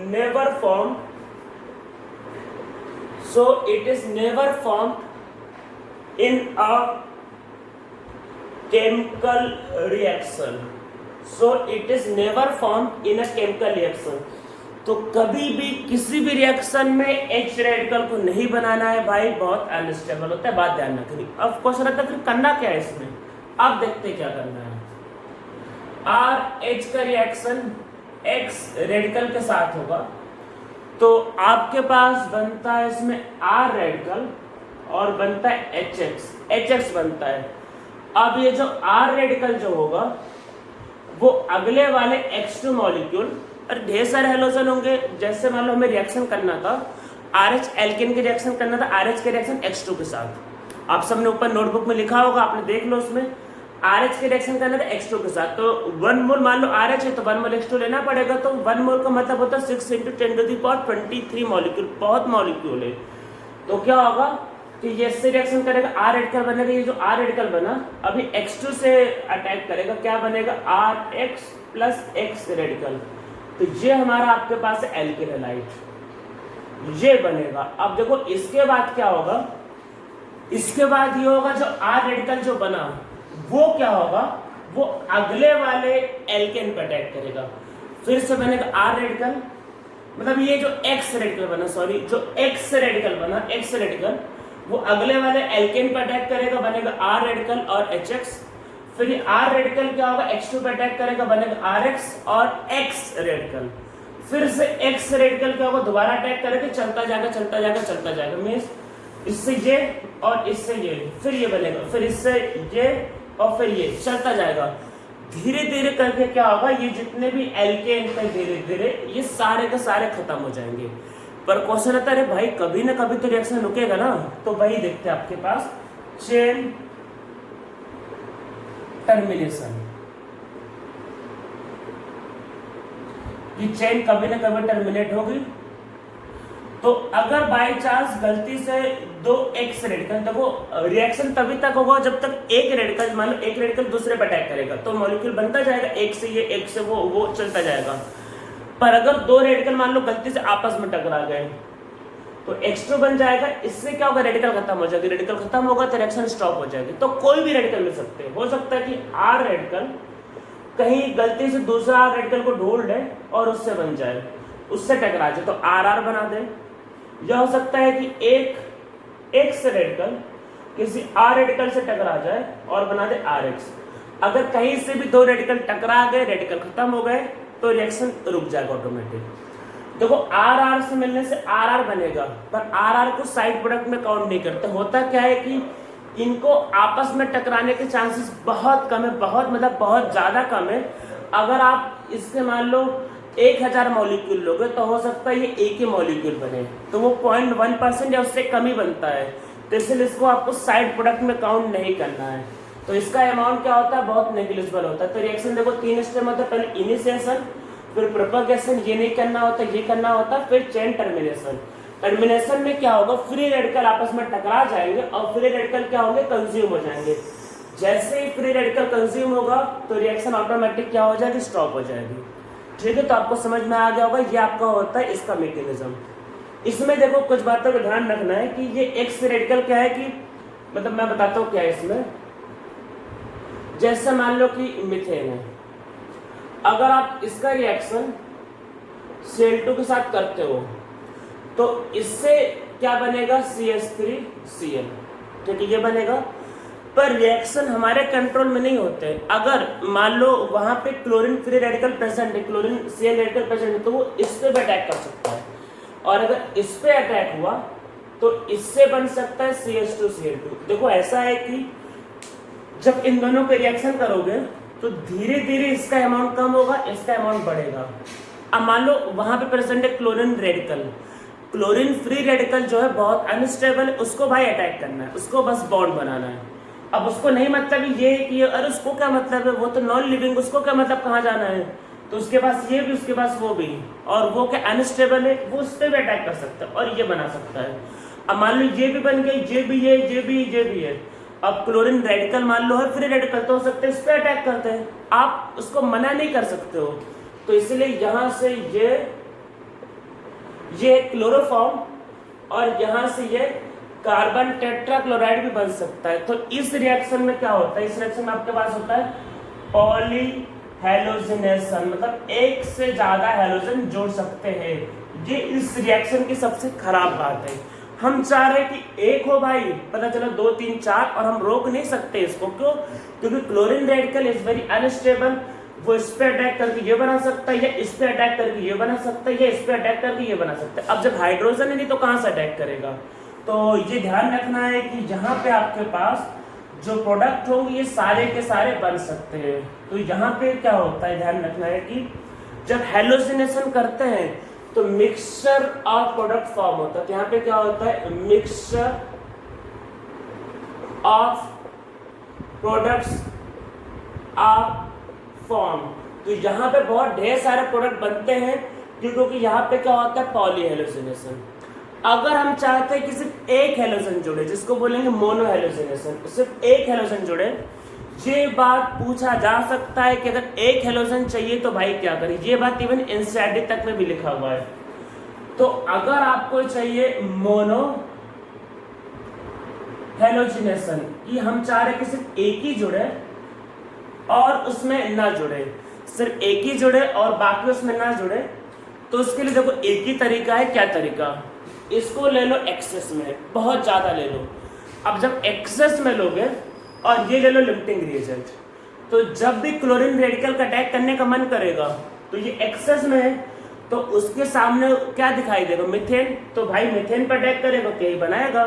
never formed, in a chemical reaction, तो कभी भी किसी भी रिएक्शन में H रेडिकल को नहीं बनाना है भाई, बहुत अनस्टेबल होता है, बात ध्यान रखनी। अब क्वेश्चन आता है फिर करना क्या है इसमें, अब देखते क्या करना है। RH का रिएक्शन X रेडिकल के साथ होगा, तो आपके पास बनता है इसमें R रेडिकल और बनता है HX बनता है। अब ये जो R रेडिकल जो होगा वो अगले वाले X2 मॉलिक्यूल, और ढेर सारे हेलोजन होंगे, जैसे मान लो हमें रिएक्शन करना था RH एल्केन के रिएक्शन करना था, RH के रिएक्शन X2 के साथ। आप सबने ऊपर नोटबुक में लिखा होगा, आपने देख लो, उसमें RH के रिएक्शन करना था X2 के साथ। तो 1 मोल मान लो RH है तो 1 मोल X2 लेना पड़ेगा। तो 1 मोल का मतलब होता है 6 × 10⁻23 मॉलिक्यूल, बहुत मॉलिक्यूल है। तो क्या होगा कि ये इससे रिएक्शन करेगा, R रेडिकल बनेगा, ये जो R रेडिकल बना अभी X2 से अटैक करेगा, क्या बनेगा, RH + X रेडिकल। तो ये हमारा आपके पास है एल्किल हैलाइड, ये बनेगा। अब देखो इसके बाद क्या होगा, इसके बाद ये होगा जो R रेडिकल जो बना वो क्या होगा, वो अगले वाले एल्केन पर अटैक करेगा, फिर से बनेगा R रेडिकल, मतलब ये जो X रेडिकल बना, सॉरी जो X रेडिकल बना, X रेडिकल वो अगले वाले एल्केन पर अटैक करेगा, बनेगा R रेडिकल और HX। फिर R रेडिकल क्या होगा, X2 पर अटैक करेगा, बनेगा RX और X रेडिकल। फिर से X रेडिकल क्या होगा, दोबारा अटैक करेगा, चलता जाएगा, मींस इससे ये और इससे ये, फिर ये बनेगा, फिर इससे ये और फिर ये, चलता जाएगा। धीरे धीरे करके क्या होगा, ये जितने भी एल्केन थे धीरे धीरे ये सारे के सारे खत्म हो जाएंगे। पर क्वेश्चन आता है भाई कभी ना कभी तो रिएक्शन रुकेगा ना, तो वही देखते हैं आपके पास चेन टर्मिनेशन, ये चेन कभी ना कभी टर्मिनेट होगी। तो अगर बाय चांस गलती से 2 X रेडिकल, देखो रिएक्शन तभी तक होगा जब तक एक रेडिकल, मान लो एक रेडिकल दूसरे पर अटैक करेगा तो मॉलिक्यूल बनता जाएगा, एक से ये एक से वो चलता जाएगा। पर अगर 2 रेडिकल मान लो गलती से आपस में टकरा गए तो X2 बन जाएगा, इससे क्या होगा, रेडिकल खत्म हो जाएगी, रेडिकल खत्म होगा तो रिएक्शन स्टॉप हो जाएगी। तो कोई भी रेडिकल मिल सकते हैं, हो सकता है कि R रेडिकल कहीं गलती से दूसरा R रेडिकल को ढूंढ ले और उससे बन जाए, उससे टकरा जाए तो RR बना दे। यह हो सकता है कि एक X रेडिकल किसी R रेडिकल से टकरा जाए और बना दे RX। अगर कहीं से भी 2 रेडिकल टकरा गए, रेडिकल खत्म हो गए तो रिएक्शन रुक जाएगा ऑटोमेटिक। देखो RR से मिलने से RR बनेगा, पर RR को साइड प्रोडक्ट में काउंट नहीं करते। होता क्या है कि इनको आपस में टकराने के चांसेस बहुत कम है, बहुत ज्यादा कम है। अगर आप इसके मान लो 1000 मॉलिक्यूल लोगे तो हो सकता है ये एक ही मॉलिक्यूल बने, तो वो 0.1% या उससे कम ही बनता है। तो इसलिए इसको आपको साइड प्रोडक्ट में काउंट नहीं करना है। तो इसका अमाउंट क्या होता है, बहुत नेग्लिजिबल होता है। तो रिएक्शन देखो 3 स्टेप होता है, पहले इनिशिएशन, फिर प्रोपगेशन, ये नहीं करना होता, ये करना होता, फिर चेन टर्मिनेशन। टर्मिनेशन में क्या होगा, फ्री रेडिकल आपस में टकरा जाएंगे और फ्री रेडिकल क्या होंगे, कंज्यूम हो जाएंगे। जैसे ही फ्री रेडिकल कंज्यूम होगा तो रिएक्शन ऑटोमेटिक क्या हो जाएगी, स्टॉप हो जाएगी। ठीक है, तो आपको समझ में आ गया होगा ये आपका होता है इसका मैकेनिज्म। इसमें देखो कुछ बातों का ध्यान रखना है कि ये एक्स रेडिकल क्या है कि मतलब मैं बताता हूँ क्या है इसमें। जैसे मान लो कि मीथेन है, अगर आप इसका रिएक्शन Cl2 के साथ करते हो तो इससे क्या बनेगा CH3Cl, ठीक है, ये बनेगा। पर रिएक्शन हमारे कंट्रोल में नहीं होते। अगर मान लो वहां पे क्लोरीन फ्री रेडिकल प्रेजेंट है, क्लोरीन Cl रेडिकल प्रेजेंट है, तो वो इस पे भी अटैक कर सकता है, और अगर इस पे अटैक हुआ तो इससे बन सकता है CH2Cl2। देखो ऐसा है कि जब इन दोनों पे रिएक्शन करोगे तो धीरे धीरे इसका अमाउंट कम होगा, इसका अमाउंट बढ़ेगा। अब मान लो वहां पे प्रेजेंट है chlorine radical, chlorine free radical जो है बहुत अनस्टेबल है, उसको भाई अटैक करना है, उसको बस बॉन्ड बनाना है। अब उसको नहीं मतलब ये कि अरे उसको क्या मतलब है, वो तो नॉन लिविंग, उसको क्या मतलब कहाँ जाना है, तो उसके पास ये भी उसके पास वो भी, और वो क्या अनस्टेबल है, वो उस पर भी अटैक कर सकता है और ये बना सकता है। अब मान लो ये भी बन गई, ये भी है, ये भी है। अब क्लोरीन रेडिकल मान लो है फ्री रेडिकल, तो हो सकता है इस पर अटैक करते हैं, आप उसको मना नहीं कर सकते हो। तो इसलिए यहां से ये क्लोरोफॉर्म और यहां से ये कार्बन टेट्राक्लोराइड भी बन सकता है। तो इस रिएक्शन में क्या होता है, इस रिएक्शन में आपके पास होता है पॉली हेलोजिनेशन, मतलब एक से ज्यादा हेलोजन जोड़ सकते हैं। ये इस रिएक्शन की सबसे खराब बात है। हम चाह रहे कि एक हो भाई, पता चला 2 3 4, और हम रोक नहीं सकते इसको। क्यों? क्योंकि chlorine radical is very unstable, वो इस पे अटैक करके ये बना सकता है, या इस पे अटैक करके ये बना सकता है, या इस पे अटैक करके ये बना सकता है। अब जब हाइड्रोजन है नहीं तो कहां से अटैक करेगा? तो ये ध्यान रखना है कि जहां पे आपके पास जो प्रोडक्ट होंगे ये सारे के सारे बन सकते हैं। तो यहाँ पे क्या होता है, ध्यान रखना है कि जब हेलोजिनेशन करते हैं तो मिक्सचर ऑफ प्रोडक्ट फॉर्म होता है। तो यहाँ पे क्या होता है, mixture of products of form. तो यहाँ पे बहुत ढेर सारे प्रोडक्ट बनते हैं क्योंकि यहाँ पे क्या होता है, पॉली हेलोजिनेशन। अगर हम चाहते हैं कि सिर्फ एक हेलोजन जुड़े, जिसको बोलेंगे मोनो हेलोजिनेशन, सिर्फ एक हेलोजन जुड़े, ये बात पूछा जा सकता है कि अगर एक हेलोजन चाहिए तो भाई क्या करें। ये बात इवन एनसीईआरटी तक में भी लिखा हुआ है। तो अगर आपको चाहिए मोनो हेलोजिनेशन, कि हम चाह रहे कि सिर्फ एक ही जुड़े और उसमें ना जुड़े, सिर्फ एक ही जुड़े और बाकी उसमें ना जुड़े, तो उसके लिए देखो एक ही तरीका है। क्या तरीका? इसको ले लो एक्सेस में, बहुत ज्यादा ले लो। अब जब एक्सेस में लोगे और ये ले लो लिमिटिंग रिएजेंट, तो जब भी क्लोरीन रेडिकल का अटैक करने का मन करेगा तो ये एक्सेस में है, तो उसके सामने क्या दिखाई देगा, मीथेन। तो भाई मीथेन पर अटैक करेगा तो यही बनाएगा,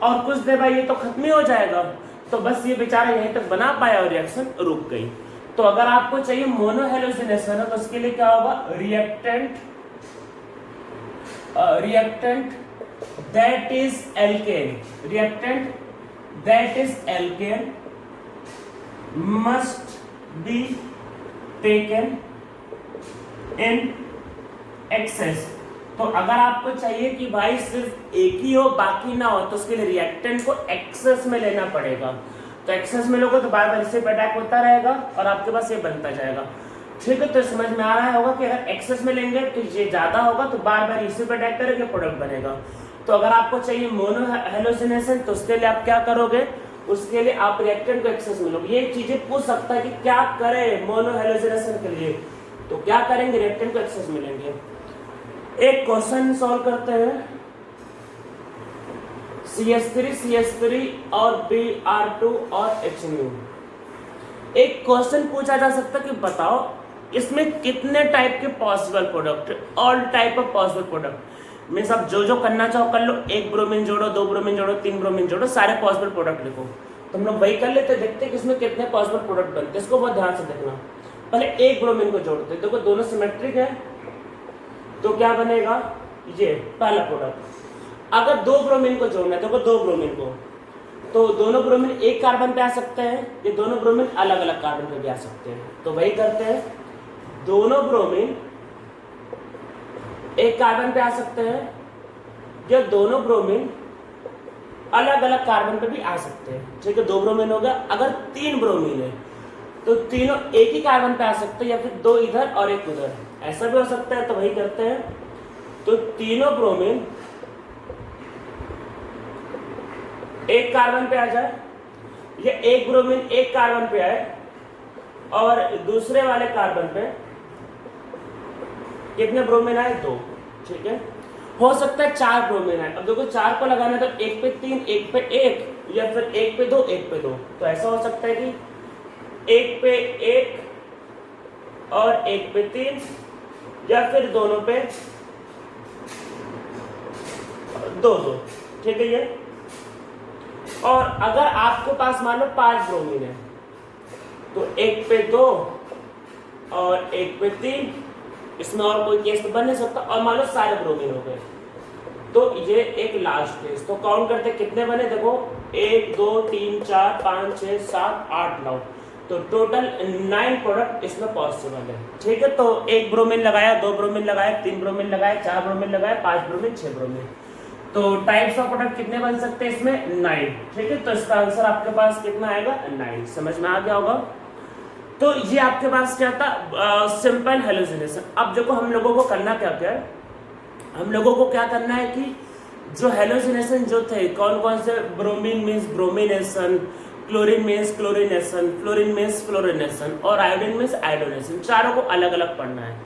और कुछ देर बाद ये तो खत्म ही हो जाएगा। तो बस ये बेचारा यहीं तक बना पाया और रिएक्शन रुक गई। तो अगर आपको चाहिए मोनो हेलोजिनेशन है तो उसके लिए क्या होगा, reactant that is alkane must be taken in excess। तो अगर आपको चाहिए कि भाई सिर्फ एक ही हो बाकी ना हो, तो उसके लिए रिएक्टेंट को एक्सेस में लेना पड़ेगा। तो एक्सेस में लोगे तो बार बार इससे अटैक होता रहेगा और आपके पास ये बनता जाएगा। ठीक है, तो समझ में आ रहा होगा कि अगर एक्सेस में लेंगे तो ये ज्यादा होगा, तो बार बार इसी पे अटैक करेंगे, प्रोडक्ट बनेगा। तो अगर आपको चाहिए मोनो हेलोजिनेशन तो उसके लिए आप क्या करोगे, उसके लिए आप रिएक्टेंट को एक्सेस में लोगे। ये चीजें पूछ सकता है कि क्या करें मोनो हेलोजिनेशन के लिए, तो क्या करेंगे, रिएक्टेंट को एक्सेस में लेंगे। एक क्वेश्चन सॉल्व करते हैं, CH3 और Br2 और HNO। एक क्वेश्चन पूछा जा सकता है कि बताओ इसमें कितने टाइप के possible product, all type of possible product. Means आप जो जो करना चाहो कर लो, 1 ब्रोमीन जोड़ो, 2 ब्रोमीन जोड़ो, 3 ब्रोमीन जोड़ो, सारे पॉसिबल प्रोडक्ट लिखो। तो हम लोग वही कर लेते, देखते कि इसमें कितने पॉसिबल प्रोडक्ट बनते हैं। इसको बहुत ध्यान से देखना। पहले 1 ब्रोमीन को जोड़ते, देखो दोनों सिमेट्रिक है तो क्या बनेगा, ये पहला प्रोडक्ट। अगर 2 ब्रोमीन को जोड़ना है, देखो 2 ब्रोमीन को, तो दोनों ब्रोमीन एक कार्बन पे आ सकते हैं, ये दोनों ब्रोमीन अलग अलग कार्बन पे भी आ सकते हैं। तो वही करते हैं, दोनों ब्रोमीन एक कार्बन पे आ सकते हैं, या दोनों ब्रोमीन अलग अलग कार्बन पे भी आ सकते हैं। ठीक है, 2 ब्रोमीन हो गया। अगर 3 ब्रोमीन है तो तीनों एक ही कार्बन पे आ सकते हैं, या फिर 2 इधर और 1 उधर। ऐसा भी हो सकता है, तो वही करते हैं। तो तीनों ब्रोमीन एक कार्बन पे आ जाए, या एक ब्रोमीन एक कार्बन पे आए और दूसरे वाले कार्बन पे कितने ब्रोमीन आए? 2। ठीक है, हो सकता है 4 ब्रोमीन आए। अब देखो 4 को लगाना तो 1 पे 3, 1 पे 1, या फिर 1 पे 2, 1 पे 2। तो ऐसा हो सकता है कि 1 पे 1 और 1 पे 3, या फिर दोनों पे 2-2। ठीक है ये। और अगर आपके पास मान लो 5 ब्रोमीन है, तो 1 पे 2 और 1 पे 3, इसमें और कोई केस तो बन नहीं सकता। और मान लो सारे ब्रोमीन हो गए, तो ये एक लास्ट केस। तो काउंट करते कितने बने, देखो 1 2 3 4 5 6 7 8 9, तो टोटल 9 प्रोडक्ट इसमें पॉसिबल है। ठीक है, तो 1 ब्रोमीन लगाया, 2 ब्रोमीन लगाया, 3 ब्रोमीन लगाया, 4 ब्रोमीन लगाया, 5 ब्रोमीन, 6 ब्रोमीन। तो टाइप्स ऑफ प्रोडक्ट कितने बन सकते हैं इसमें? 9। ठीक है, तो इसका आंसर आपके पास कितना आएगा? 9। समझ में आ गया होगा। तो ये आपके पास क्या था? Simple halogenation. अब देखो हम लोगों को करना क्या क्या है, हम लोगों को क्या करना है कि जो हेलोजिनेशन जो थे, कौन कौन से, bromine means bromination, chlorine means chlorination, fluorine means fluorination, और आयोडीन मीन्स आयोडोनेशन, चारों को अलग अलग पढ़ना है।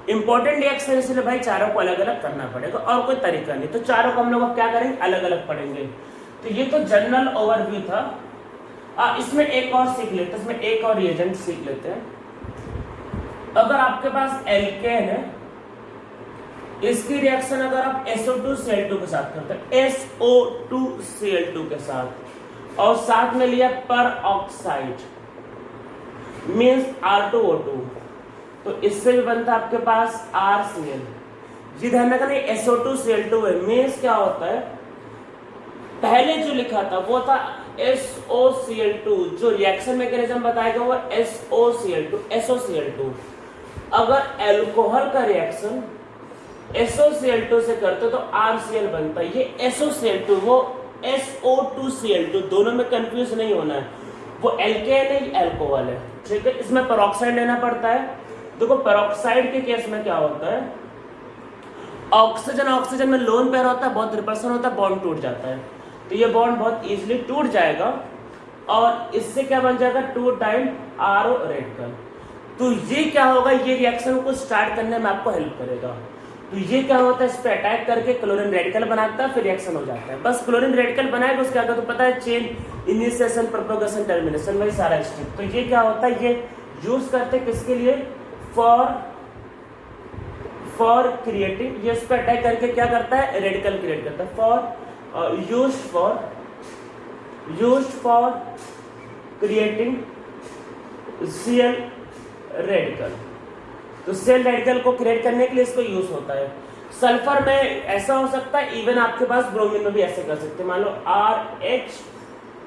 इंपॉर्टेंट रिएक्शन इसलिए भाई चारों को अलग अलग करना पड़ेगा, और कोई तरीका नहीं। तो चारों को हम लोग क्या करेंगे? अलग अलग पढ़ेंगे। तो ये तो जनरल ओवरव्यू था। इसमें एक और सीख लेते हैं, इसमें एक और रिएजेंट सीख लेते हैं। अगर आपके पास एल्केन है, इसकी रिएक्शन अगर आप SO2Cl2 के साथ करते हैं, SO2Cl2 के साथ, और साथ में लिया पर ऑक्साइड मीन्स R2O2, तो इससे भी बनता है आपके पास RCl। जी ध्यान रखना, SO2Cl2 है, मीन्स क्या होता है, पहले जो लिखा था वो था SOCl2, जो रिएक्शन मैकेनिज्म बताएगा वो SOCl2। अगर एल्कोहल का रिएक्शन SOCl2 से करते तो RCl बनता है। ये SOCl2 वो SO2Cl2, दोनों में कंफ्यूज नहीं होना है, वो एल्केन है, एल्कोहल है। ठीक है, इसमें पेरोक्साइड लेना पड़ता है। देखो पेरोक्साइड के केस में क्या होता है, ऑक्सीजन ऑक्सीजन में लोन पेयर होता है, बहुत रिपल्सन होता है, बॉन्ड टूट जाता है। तो ये बॉन्ड बहुत इजीली टूट जाएगा, और इससे क्या बन जाएगा? 2 टाइम RO रेडिकल। तो ये क्या होगा, ये रिएक्शन को स्टार्ट करने में आपको हेल्प करेगा। तो ये क्या होता है, इस पे अटैक करके क्लोरीन रेडिकल बनाता है, फिर रिएक्शन हो जाता है। बस क्लोरीन रेडिकल बनाएगा, उसके आगे तो पता है चेन इनिशिएशन, प्रोपगेशन, टर्मिनेशन, वही सारा स्टेप। तो ये क्या होता है, ये यूज करते किसके लिए? For creating. ये इस पे अटैक करके क्या करता है? रेडिकल क्रिएट करता है। For used for creating Cl radical. तो सेल रेडिकल को क्रिएट करने के लिए इसको यूज होता है। सल्फर में ऐसा हो सकता है, इवन आपके पास ब्रोमीन में भी ऐसे कर सकते हैं। मान लो RH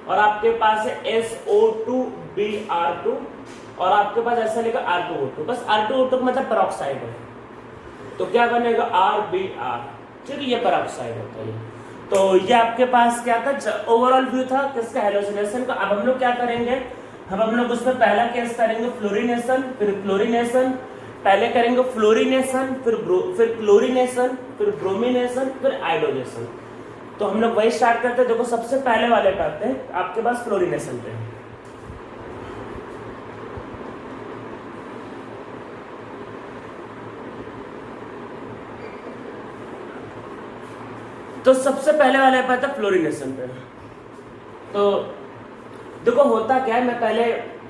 और आपके पास है SO2Br2, और आपके पास ऐसा लिखा R2O2, बस R2O2 मतलब पेरोक्साइड है, तो क्या बनेगा? RBr। ठीक है, ये पेरोक्साइड होता है। तो ये आपके पास क्या था, ओवरऑल व्यू था किसका? हेलोजिनेशन का। अब हम लोग क्या करेंगे, हम लोग उसमें पहला केस करेंगे फ्लोरिनेशन, फिर क्लोरिनेशन, पहले करेंगे फ्लोरिनेशन, फिर क्लोरिनेशन, फिर ब्रोमिनेशन, फिर आयोडोनेशन। तो हम लोग वही स्टार्ट करते हैं। देखो सबसे पहले वाले पे आते हैं आपके पास फ्लोरिनेशन पे। तो सबसे पहले वाले पे आता है फ्लोरिनेशन पे। तो देखो होता क्या है, मैं पहले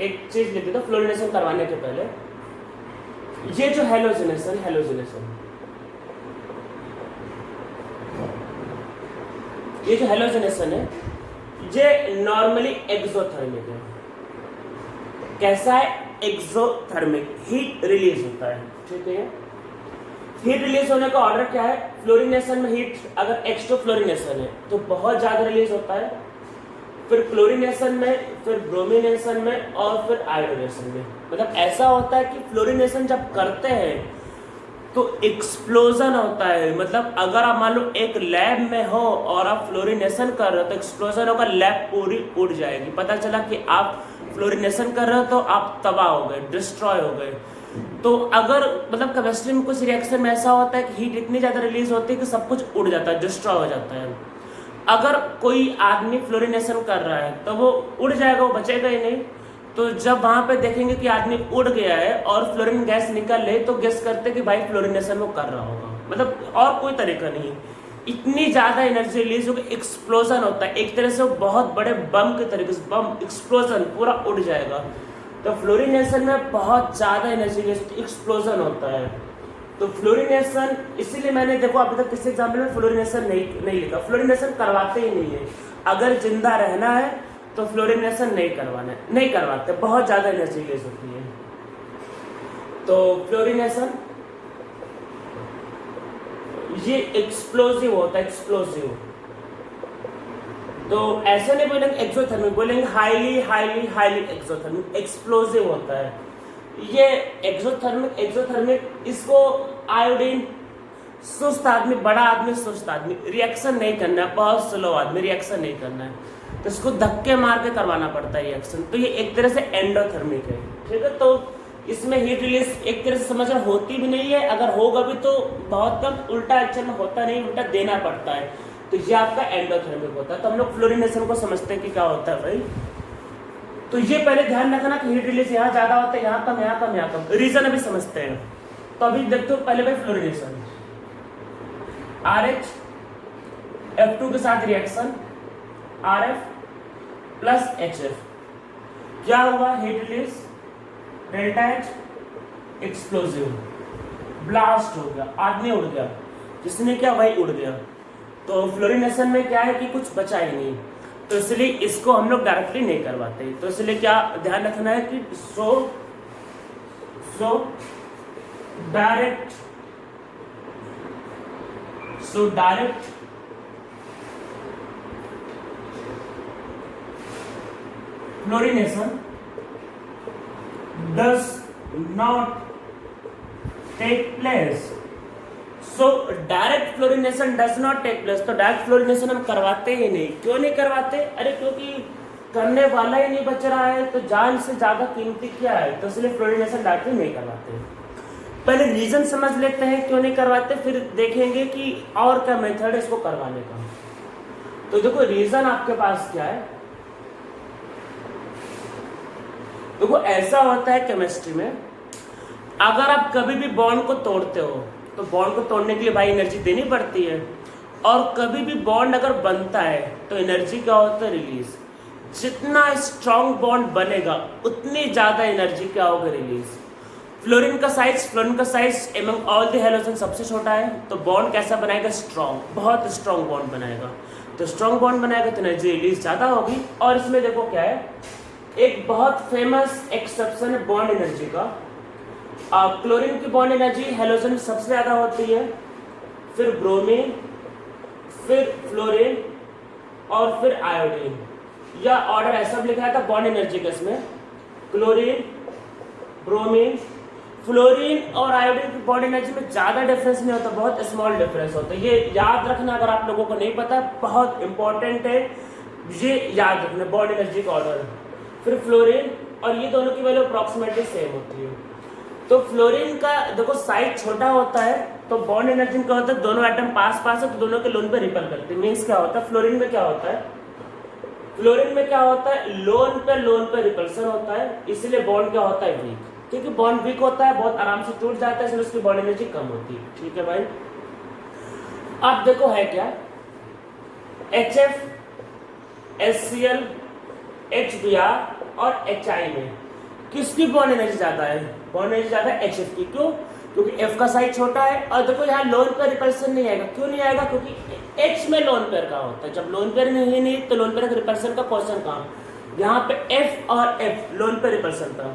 एक चीज लिख देता हूं फ्लोरिनेशन करवाने के पहले। ये जो हेलोजिनेशन ये जो हेलोजिनेशन है, ये नॉर्मली एक्सोथर्मिक है। कैसा है? एक्सोथर्मिक, हीट रिलीज होता है। ठीक है, हीट रिलीज होने का ऑर्डर क्या है? फ्लोरिनेशन में हीट अगर एक्सट्रोफ्लोरिनेशन है तो बहुत ज्यादा रिलीज होता है, फिर क्लोरिनेशन में, फिर ब्रोमिनेशन में, और फिर आयोडोनेशन में। मतलब ऐसा होता है कि फ्लोरिनेशन जब करते हैं तो एक्सप्लोजन होता है। मतलब अगर आप मान लो एक लैब में हो और आप फ्लोरिनेशन कर रहे हो तो एक्सप्लोजन होगा, लैब पूरी उड़ जाएगी। पता चला कि आप फ्लोरिनेशन कर रहे हो तो आप तबाह हो गए, डिस्ट्रॉय हो गए। तो अगर मतलब केमिस्ट्री में कुछ रिएक्शन में ऐसा होता है कि हीट इतनी ज़्यादा रिलीज होती है कि सब कुछ उड़ जाता है, डिस्ट्रॉय हो जाता है। अगर कोई आदमी फ्लोरिनेशन कर रहा है तो वो उड़ जाएगा, वो बचेगा ही नहीं। तो जब वहाँ पे देखेंगे कि आदमी उड़ गया है और फ्लोरीन गैस निकल ले तो गेस करते कि भाई फ्लोरिनेशन वो कर रहा होगा, मतलब और कोई तरीका नहीं। इतनी ज़्यादा एनर्जी रिलीज होगी, एक्सप्लोजन होता है एक तरह से, वो बहुत बड़े बम के तरीके से, बम एक्सप्लोजन पूरा उड़ जाएगा। तो फ्लोरिनेशन में बहुत ज़्यादा एनर्जी रिलीज, एक्सप्लोजन होता है। तो फ्लोरिनेशन इसीलिए मैंने देखो अभी तक किसी एग्जाम्पल में फ्लोरिनेशन नहीं लिखा, फ्लोरिनेशन करवाते ही नहीं है। अगर जिंदा रहना है तो फ्लोरिनेशन नहीं करवाते, बहुत ज़्यादा एनर्जी रिलीज होती है। तो फ्लोरिनेशन ये एक्सप्लोसिव होता है, एक्सप्लोसिव। तो ऐसे नहीं बोलेंगे एक्सोथर्मिक, बोलेंगे highly highly highly exothermic, explosive होता है ये एक्सोथर्मिक। इसको आयोडीन, सुस्त आदमी, बड़ा आदमी, सुस्त आदमी, रिएक्शन नहीं करना है, बहुत स्लो आदमी, रिएक्शन नहीं करना है, तो इसको धक्के मार के करवाना पड़ता है रिएक्शन। तो ये एक तरह से एंडोथर्मिक है, ठीक है। तो इसमें हीट रिलीज एक तरह से समझ होती भी नहीं है, अगर होगा भी तो बहुत कम, उल्टा एक्चुअल में होता नहीं, उल्टा देना पड़ता है। तो ये आपका एंडोथर्मिक होता है। तो हम लोग फ्लोरिनेशन को समझते हैं कि क्या होता है भाई। तो ये पहले ध्यान रखना कि हीट रिलीज यहाँ ज्यादा होता है, यहाँ कम, यहाँ कम, यहाँ कम। रीजन अभी समझते हैं। तो अभी देखते हो पहले भाई फ्लोरिनेशन, RH F2 के साथ रिएक्शन RF प्लस HF, क्या हुआ, heat release, delta H, explosive, blast हो गया, आदमी उड़ गया, जिसने क्या भाई उड़ गया। तो फ्लोरिनेशन में क्या है कि कुछ बचा ही नहीं, तो इसलिए इसको हम लोग डायरेक्टली नहीं करवाते। तो इसलिए क्या ध्यान रखना है कि so direct fluorination does not take place. So direct fluorination does not take place. तो डायरेक्ट फ्लोरिनेशन हम करवाते ही नहीं। क्यों नहीं करवाते? अरे क्योंकि करने वाला ही नहीं बच रहा है, तो जान से ज्यादा कीमती क्या है, तो इसलिए फ्लोरिनेशन डायरेक्टली नहीं करवाते। पहले रीजन समझ लेते हैं क्यों नहीं करवाते, फिर देखेंगे कि और क्या मेथड है इसको करवाने का। तो देखो रीजन आपके पास क्या है। देखो ऐसा होता है केमिस्ट्री में, अगर आप कभी भी बॉन्ड को तोड़ते हो तो बॉन्ड को तोड़ने के लिए भाई एनर्जी देनी पड़ती है, और कभी भी बॉन्ड अगर बनता है तो एनर्जी क्या होता है, रिलीज। जितना स्ट्रॉन्ग बॉन्ड बनेगा उतनी ज्यादा एनर्जी क्या होगा, रिलीज। फ्लोरीन का size among all the halogen सबसे छोटा है, तो बॉन्ड कैसा बनाएगा, स्ट्रॉन्ग, बहुत स्ट्रॉन्ग बॉन्ड बनाएगा। तो स्ट्रॉन्ग बॉन्ड बनाएगा तो एनर्जी रिलीज ज्यादा होगी। और इसमें देखो क्या है, एक बहुत फेमस एक्सेप्शन है बॉन्ड एनर्जी का। क्लोरीन की बॉन्ड एनर्जी हेलोजन सबसे ज्यादा होती है, फिर ब्रोमीन, फिर फ्लोरीन और फिर आयोडीन। या ऑर्डर ऐसा भी लिखा था बॉन्ड एनर्जी का, इसमें क्लोरीन, ब्रोमीन, फ्लोरीन और आयोडीन की बॉन्ड एनर्जी में ज्यादा डिफरेंस नहीं होता, बहुत स्मॉल डिफरेंस होता है। ये याद रखना, अगर आप लोगों को नहीं पता, बहुत इंपॉर्टेंट है, ये याद रखना बॉन्ड एनर्जी का ऑर्डर। फिर फ्लोरीन और ये दोनों की वैल्यू अप्रॉक्सीमेटली सेम होती है। तो फ्लोरीन का देखो साइज छोटा होता है, तो बॉन्ड एनर्जी क्या होता है, दोनों एटम पास पास है तो दोनों के लोन पे रिपल करते हैं। मीन्स क्या होता है, फ्लोरीन में क्या होता है, लोन पे रिपल्सन होता है, इसलिए बॉन्ड क्या होता है, वीक। क्योंकि बॉन्ड वीक होता है, बहुत आराम से टूट जाता है, इसलिए उसकी बॉन्ड एनर्जी कम होती है। ठीक है भाई। अब देखो है क्या, HF, HCl, HBr और HI में किसकी बॉन्ड एनर्जी ज्यादा है, बॉन्ड एनर्जी ज्यादा है HF की। क्यों? क्योंकि F का साइज छोटा है। और देखो यहाँ लोन पेयर रिपल्सन नहीं आएगा। क्यों नहीं आएगा? क्योंकि H में लोन पेयर का होता है, जब लोन पेयर नहीं तो लोन पेयर रिपल्सन का क्वेश्चन कहाँ, यहाँ पे F और F लोन पेयर रिपल्सन था।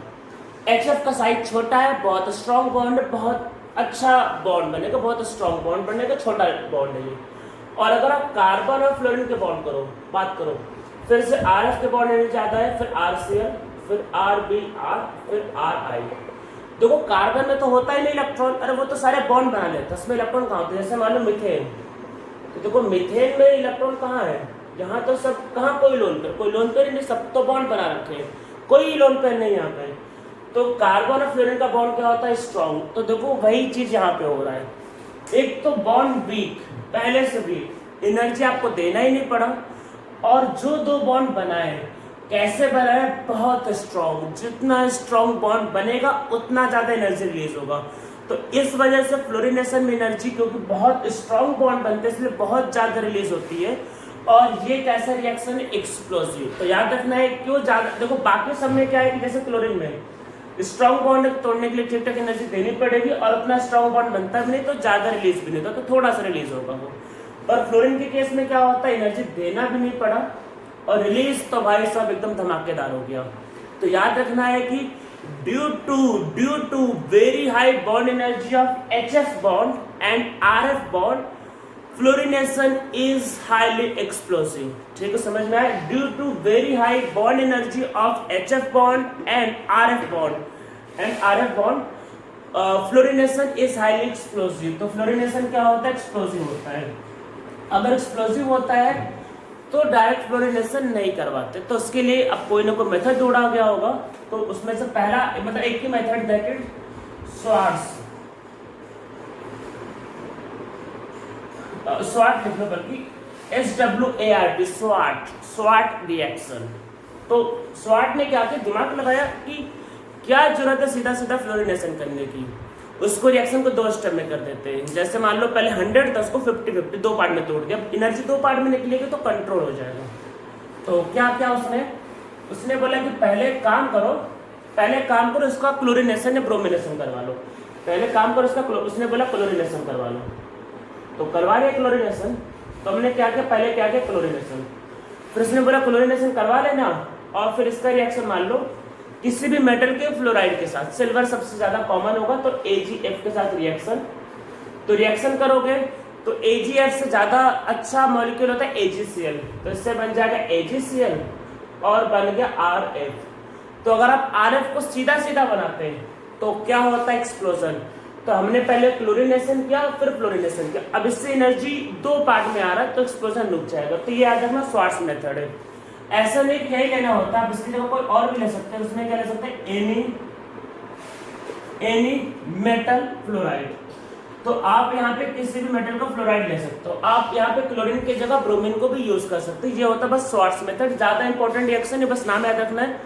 HF का साइज छोटा है, बहुत स्ट्रॉन्ग बॉन्ड है, बहुत अच्छा बॉन्ड बनेगा, बहुत स्ट्रॉन्ग बॉन्ड बनेगा, छोटा बॉन्ड है ये। और अगर आप कार्बन और फ्लोरीन के बॉन्ड बात करो, फिर से RF के बॉन्ड एनर्जी ज्यादा है, फिर RCl, फिर RBr, फिर RI। देखो कार्बन में तो होता ही नहीं इलेक्ट्रॉन, अरे वो तो सारे बॉन्ड बना लेता है, उसमें इलेक्ट्रॉन कहाँ होते हैं, जैसे मान लो मीथेन। तो देखो मीथेन में इलेक्ट्रॉन कहाँ है, यहाँ तो सब, कहाँ कोई लोन पेयर नहीं, सब तो बॉन्ड बना रखे हैं, कोई लोन पेयर नहीं यहाँ पे। तो कार्बन और फ्लोरीन का बॉन्ड क्या होता है, स्ट्रॉन्ग। तो देखो वही चीज यहाँ पे हो रहा है, एक तो बॉन्ड वीक, पहले से वीक, एनर्जी आपको देना ही नहीं पड़ा, और जो दो बॉन्ड बनाए कैसे बनाए, बहुत स्ट्रॉन्ग। जितना स्ट्रॉन्ग बॉन्ड बनेगा उतना ज्यादा एनर्जी रिलीज होगा। तो इस वजह से फ्लोरीनेशन में एनर्जी, क्योंकि बहुत स्ट्रॉन्ग बॉन्ड बनते हैं इसलिए बहुत ज्यादा रिलीज होती है, और ये कैसा रिएक्शन है, एक्सप्लोसिव। तो याद रखना है क्यों ज्यादा, देखो बाकी सब में क्या है कि जैसे क्लोरीन में स्ट्रॉन्ग बॉन्ड तोड़ने के लिए ठीक ठाक एनर्जी देनी पड़ेगी, और अपना स्ट्रॉन्ग बॉन्ड बनता भी नहीं तो ज्यादा रिलीज भी नहीं होता, तो थोड़ा सा रिलीज होगा वो। पर फ्लोरीन के केस में क्या होता है, एनर्जी देना भी नहीं पड़ा और रिलीज तो भाई साहब एकदम धमाकेदार हो गया। तो याद रखना है कि due to very high bond energy of HF bond and RF bond, fluorination is highly explosive. ठीक है, समझ में आया। Due to very high bond energy of HF bond and RF bond, fluorination is highly explosive. तो fluorination क्या होता है, explosive होता है। अगर एक्सप्लोसिव होता है तो डायरेक्ट फ्लोरीनेशन नहीं करवाते, तो उसके लिए अब कोई ना कोई मेथड ढूंढा गया होगा। तो उसमें से पहला मतलब एक ही मेथड, दैट इज स्वाट लिख लो, बल्कि SWART, स्वाट रिएक्शन। तो स्वाट ने क्या किया, दिमाग लगाया कि क्या जरूरत है सीधा सीधा फ्लोरीनेशन करने की, उसको रिएक्शन को दो स्टेप में कर देते हैं। जैसे मान लो पहले 100 था, उसको 50-50 दो पार्ट में तोड़ दिया, एनर्जी दो पार्ट में निकलेगी तो कंट्रोल हो जाएगा। तो क्या क्या उसने बोला कि पहले काम करो इसका क्लोरीनेशन या ब्रोमिनेशन करवा लो। पहले काम करो इसका, उसने बोला क्लोरीनेशन करवा लो, तो करवा लिया क्लोरीनेशन। तो हमने क्या किया, पहले क्या किया, क्लोरीनेशन। फिर उसने बोला क्लोरीनेशन करवा लेना, और फिर इसका रिएक्शन मान लो किसी भी मेटल के फ्लोराइड के साथ, सिल्वर सबसे ज्यादा कॉमन होगा तो AgF के साथ रिएक्शन। तो रिएक्शन करोगे तो AgF से ज्यादा अच्छा मॉलिक्यूल होता है AgCl, तो इससे बन जाएगा AgCl और बन गया RF। तो अगर आप RF को सीधा सीधा बनाते हैं तो क्या होता है, एक्सप्लोजन। तो हमने पहले क्लोरीनेशन किया फिर फ्लोरीनेशन किया, अब इससे एनर्जी दो पार्ट में आ रहा है तो एक्सप्लोजन रुक जाएगा। तो ये याद रखना स्वार्ट्ज मेथड है। ऐसा नहीं क्या ही लेना होता, आप इसकी जगह कोई और भी ले सकते हैं। उसमें क्या ले सकते हैं, एनी मेटल फ्लोराइड। तो आप यहाँ पे किसी भी मेटल का फ्लोराइड ले सकते हो। आप यहाँ पे क्लोरीन की जगह ब्रोमीन को भी यूज कर सकते हो। ये होता है बस स्वार्ट्ज मेथड, ज्यादा इंपॉर्टेंट रिएक्शन है, बस नाम याद रखना है,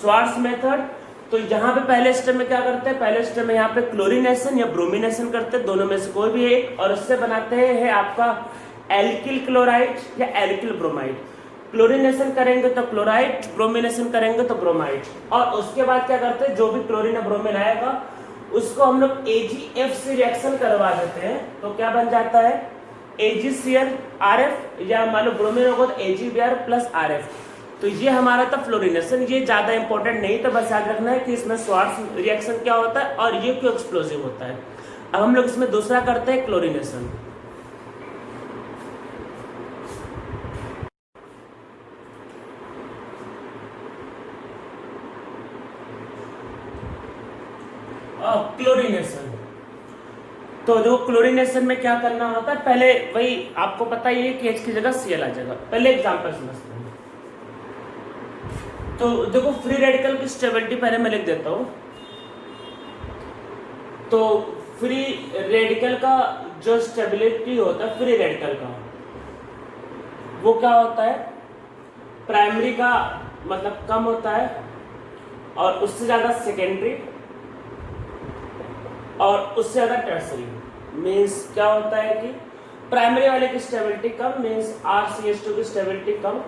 स्वार्ट्ज मेथड। तो यहाँ पे पहले स्टेप में क्या करते हैं, पहले स्टेप में यहाँ पे क्लोरीनेशन या ब्रोमिनेशन करते हैं, दोनों में से कोई भी एक, और उससे बनाते हैं आपका एल्किल क्लोराइड या एल्किल ब्रोमाइड। क्लोरीनेशन करेंगे तो क्लोराइड, ब्रोमिनेशन करेंगे तो ब्रोमाइड। और उसके बाद क्या करते हैं, जो भी क्लोरीन या ब्रोमीन आएगा उसको हम लोग AgF से रिएक्शन करवा देते हैं, तो क्या बन जाता है, AgCl RF, या मान लो ब्रोमीन होगा तो AgBr प्लस RF। तो ये हमारा था फ्लोरीनेशन। ये ज्यादा इंपॉर्टेंट नहीं, तो बस याद रखना है कि इसमें स्वार्ट्ज रिएक्शन क्या होता है और ये क्यों एक्सप्लोसिव होता है। अब हम लोग इसमें दूसरा करते हैं, क्लोरीनेशन। क्लोरीनेशन, तो जो क्लोरीनेशन में क्या करना होता है, पहले वही आपको पता ही है कि H की जगह Cl आ जाएगा। पहले एग्जांपल समझते हैं। तो देखो फ्री रेडिकल की स्टेबिलिटी पहले मैं लिख देता हूं। तो फ्री रेडिकल का जो स्टेबिलिटी होता है, फ्री रेडिकल का वो क्या होता है, प्राइमरी का मतलब कम होता है और उससे ज्यादा सेकेंडरी और उससे ज्यादा टर्सरी। मीन्स क्या होता है कि प्राइमरी वाले की स्टेबिलिटी कम, मीन्स RCH2 की स्टेबिलिटी कम,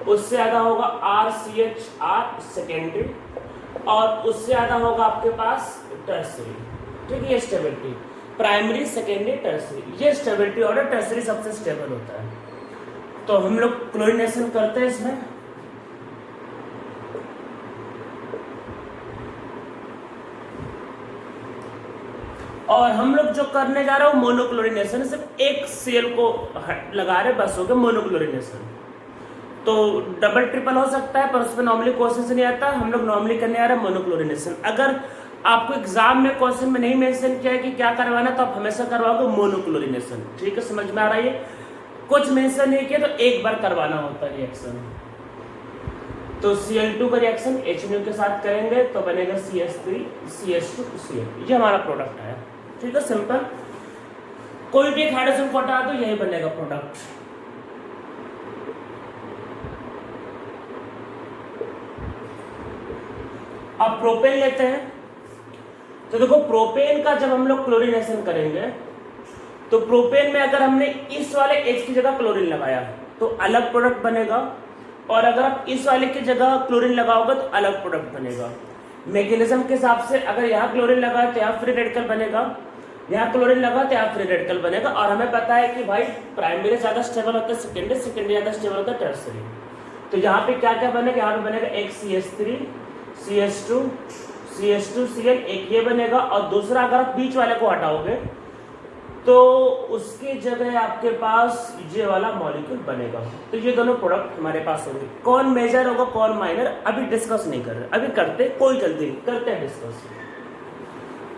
उससे ज्यादा होगा RCHR सेकेंडरी, और उससे ज्यादा होगा आपके पास टर्सरी। ठीक है, ये स्टेबिलिटी प्राइमरी, सेकेंडरी, टर्सरी, ये स्टेबिलिटी ऑर्डर। टर्सरी सबसे स्टेबल होता है। तो हम लोग क्लोरीनेशन करते हैं इसमें। और हम लोग जो करने जा रहे हो मोनोक्लोरीनेशन, सिर्फ एक Cl को लगा रहे, बस हो गया मोनोक्लोरीनेशन। तो डबल ट्रिपल हो सकता है पर उसमें नॉर्मली क्वेश्चन से नहीं आता। हम लोग नॉर्मली करने आ रहे हैं मोनोक्लोरीनेशन। अगर आपको एग्जाम में क्वेश्चन में नहीं मेंशन किया है कि क्या करवाना, तो आप हमेशा करवाओगे मोनोक्लोरीनेशन। ठीक है, समझ में आ रही है। कुछ मेंशन नहीं किया तो एक बार करवाना होता है रिएक्शन। तो Cl2 का रिएक्शन HNO के साथ करेंगे तो बनेगा CH3 CH2 Cl। ये हमारा प्रोडक्ट है। ठीक है, सिंपल। कोई भी एक हाइड्रोजन को हटा दो, यही बनेगा प्रोडक्ट। अब प्रोपेन लेते हैं। तो देखो प्रोपेन का जब हम लोग क्लोरीनेशन करेंगे तो प्रोपेन में अगर हमने इस वाले H की जगह क्लोरीन लगाया तो अलग प्रोडक्ट बनेगा, और अगर आप इस वाले की जगह क्लोरीन लगाओगे तो अलग प्रोडक्ट बनेगा। मैकेनिज्म के हिसाब से अगर यहाँ क्लोरीन लगा तो यहाँ फ्री रेडिकल बनेगा, यहाँ क्लोरीन लगा तो यहाँ फ्री रेडिकल बनेगा। और हमें पता है कि भाई प्राइमरी ज्यादा स्टेबल होता है, सेकेंडरी ज्यादा स्टेबल होता है टर्सरी। तो यहाँ पे क्या क्या बनेगा, यहाँ पे बनेगा एक CH3 CH2 CH2 Cl, एक ये बनेगा, और दूसरा अगर आप बीच वाले को हटाओगे तो उसकी जगह आपके पास ये वाला मॉलिक्यूल बनेगा। तो ये दोनों प्रोडक्ट हमारे पास होंगे। कौन मेजर होगा कौन माइनर अभी डिस्कस नहीं कर रहे, अभी करते कोई जल्दी करते हैं डिस्कस।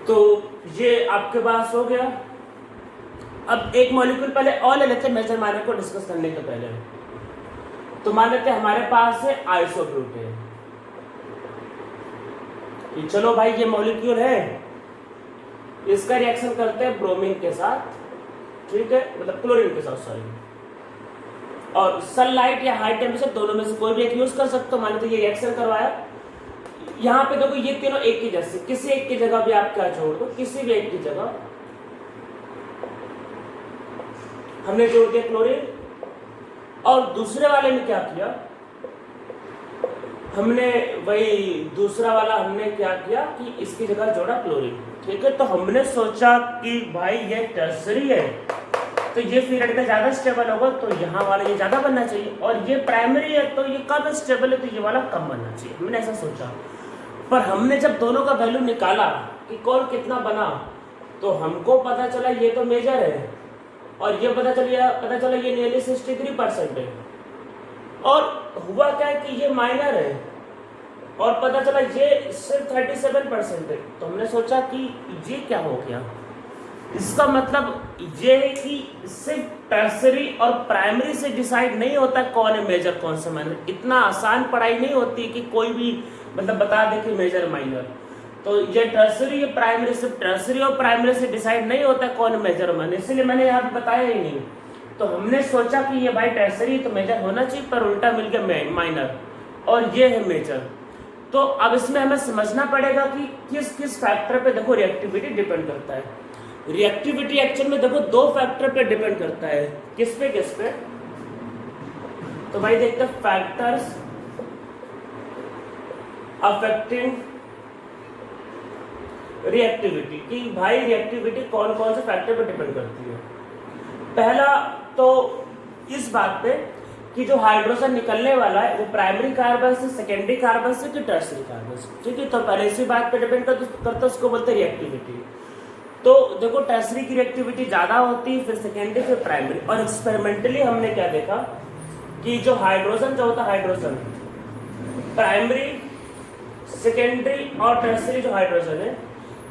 तो ये आपके पास हो गया। अब एक मॉलिक्यूल पहले और ले लेते हैं मेजर माइनर को डिस्कस करने के पहले। तो मान लेते हैं हमारे पास है आइसोब्यूटेन। चलो भाई ये मॉलिक्यूल है, इसका रिएक्शन करते हैं ब्रोमीन के साथ, ठीक है, मतलब क्लोरीन के साथ सॉरी। और सनलाइट या हाई टेम्परेचर दोनों में से कोई भी एक यूज कर सकते हो। मान लो ये रिएक्शन करवाया, यहाँ पे देखो ये तीनों एक की जैसे, किसी एक की जगह भी आप क्या जोड़ दो, किसी भी एक की जगह हमने जोड़ दिया क्लोरीन। और दूसरे वाले में क्या किया हमने, वही दूसरा वाला हमने क्या किया कि इसकी जगह जोड़ा क्लोरीन। ठीक है, तो हमने सोचा कि भाई ये टर्सरी है तो ये फ्री रेडिकल ज्यादा स्टेबल होगा, तो यहाँ वाला ये ज्यादा बनना चाहिए, और ये प्राइमरी है तो ये कम स्टेबल है तो ये वाला कम बनना चाहिए। हमने ऐसा सोचा। पर हमने जब दोनों का वैल्यू निकाला कि कौन कितना बना, तो हमको पता चला ये तो मेजर है, और ये पता चला ये नियरली 63% है, और हुआ क्या है कि ये माइनर है, और पता चला ये सिर्फ 37% है। तो हमने सोचा कि ये क्या हो गया, इसका मतलब ये है कि सिर्फ टर्सरी और प्राइमरी से डिसाइड नहीं होता कौन है मेजर कौन सा माइनर। इतना आसान पढ़ाई नहीं होती कि कोई भी मतलब बता दे कि मेजर माइनर। तो ये टर्सरी ये प्राइमरी, सिर्फ टर्सरी और प्राइमरी से डिसाइड नहीं होता कौन मेजर माइनर, इसलिए मैंने यहाँ पे बताया ही नहीं। तो हमने सोचा कि ये भाई टर्सरी तो मेजर होना चाहिए, पर उल्टा मिल गया माइनर, और ये है मेजर। तो अब इसमें हमें समझना पड़ेगा कि किस किस फैक्टर पे देखो रिएक्टिविटी डिपेंड करता है। रिएक्टिविटी एक्चुअल में देखो दो फैक्टर पे डिपेंड करता है। किस पे? तो भाई देखते हैं फैक्टर्स अफेक्टिंग रिएक्टिविटी, कि भाई रिएक्टिविटी कौन कौन से फैक्टर पे डिपेंड करती है। पहला तो इस बात पे कि जो हाइड्रोजन निकलने वाला है वो प्राइमरी कार्बन से, सेकेंडरी कार्बन से, कि टर्सरी कार्बन से। ठीक है, तो पहले इसी बात पे डिपेंड करता उसको बोलते हैं रिएक्टिविटी। तो देखो टर्सरी की रिएक्टिविटी ज्यादा होती है, फिर सेकेंडरी, फिर प्राइमरी। और एक्सपेरिमेंटली हमने क्या देखा कि जो हाइड्रोजन जो होता है, हाइड्रोजन प्राइमरी, सेकेंडरी और टर्सरी जो हाइड्रोजन है,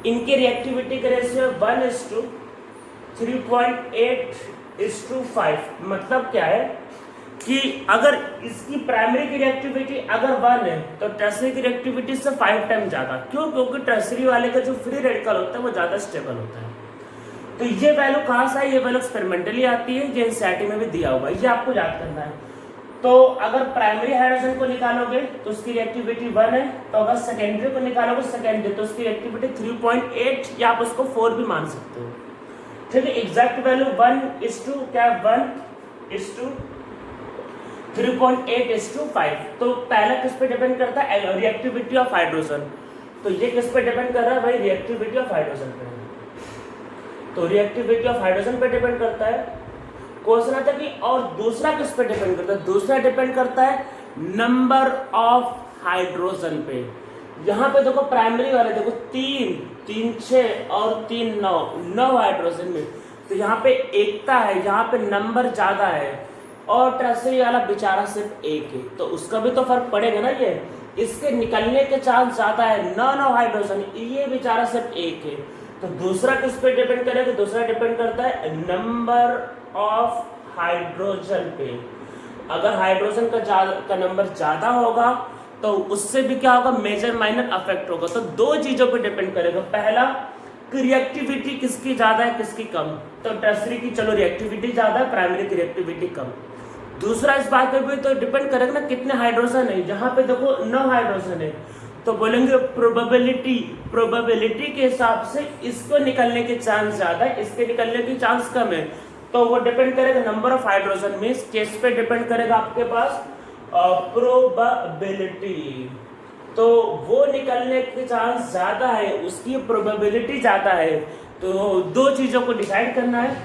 इनकी रिएक्टिविटी का रेशियो 1:3.8:5। मतलब क्या है कि अगर इसकी प्राइमरी की रिएक्टिविटी अगर 1 है तो टर्सरी की रिएक्टिविटी से 5 टाइम ज्यादा। क्यों? क्योंकि टर्सरी वाले का जो फ्री रेडिकल होता है वो ज्यादा स्टेबल होता है। तो ये वैल्यू कहाँ से है? ये वैल्यू एक्सपेरिमेंटली आती है, ये एनसीईआरटी में भी दिया हुआ है, ये आपको याद करना है। तो अगर प्राइमरी हाइड्रोजन को निकालोगे तो उसकी रिएक्टिविटी 1 है, तो अगर सेकेंडरी को निकालोगे सेकेंडरी तो उसकी रिएक्टिविटी 3.8 या आप उसको 4 भी मान सकते हो। ठीक है, एग्जैक्ट वैल्यू 3.8:5। तो पहला किस पे डिपेंड करता है? Reactivity of hydrogen. तो ये किस पे डिपेंड कर रहा है भाई? रिएक्टिविटी ऑफ हाइड्रोजन पे। तो रिएक्टिविटी ऑफ हाइड्रोजन पे डिपेंड करता है। क्वेश्चन आता है कि और दूसरा किस पे डिपेंड करता है? दूसरा डिपेंड करता है नंबर ऑफ हाइड्रोजन पे। यहाँ पे देखो प्राइमरी वाले देखो 3 6 और 3 9 हाइड्रोजन में, तो यहाँ पे एकता है, यहाँ पे नंबर ज्यादा है, और टर्सरी वाला बेचारा सिर्फ 1 है, तो उसका भी तो फर्क पड़ेगा ना। ये इसके निकलने के चांस ज्यादा है, 9 हाइड्रोजन, ये बेचारा सिर्फ 1 है। तो दूसरा किस पे डिपेंड करेगा? दूसरा डिपेंड करता है नंबर ऑफ हाइड्रोजन पे। अगर हाइड्रोजन का नंबर ज्यादा होगा तो उससे भी क्या होगा, मेजर माइनर अफेक्ट होगा। तो दो चीजों पे डिपेंड करेगा, पहला कि रिएक्टिविटी किसकी ज्यादा है किसकी कम। तो टर्सरी की चलो रिएक्टिविटी ज्यादा है, प्राइमरी की रिएक्टिविटी कम। दूसरा इस बात पे भी तो डिपेंड करेगा ना कितने हाइड्रोजन है। जहाँ पे देखो 9 हाइड्रोजन है तो बोलेंगे प्रोबेबिलिटी के हिसाब से इसको निकलने के चांस ज्यादा है, इसके निकलने की चांस कम है। तो वो डिपेंड करेगा नंबर ऑफ हाइड्रोजन में, केस पे डिपेंड करेगा आपके पास प्रोबेबिलिटी। तो वो निकलने के चांस ज्यादा है, उसकी प्रोबेबिलिटी ज्यादा है। तो दो चीजों को डिसाइड करना है,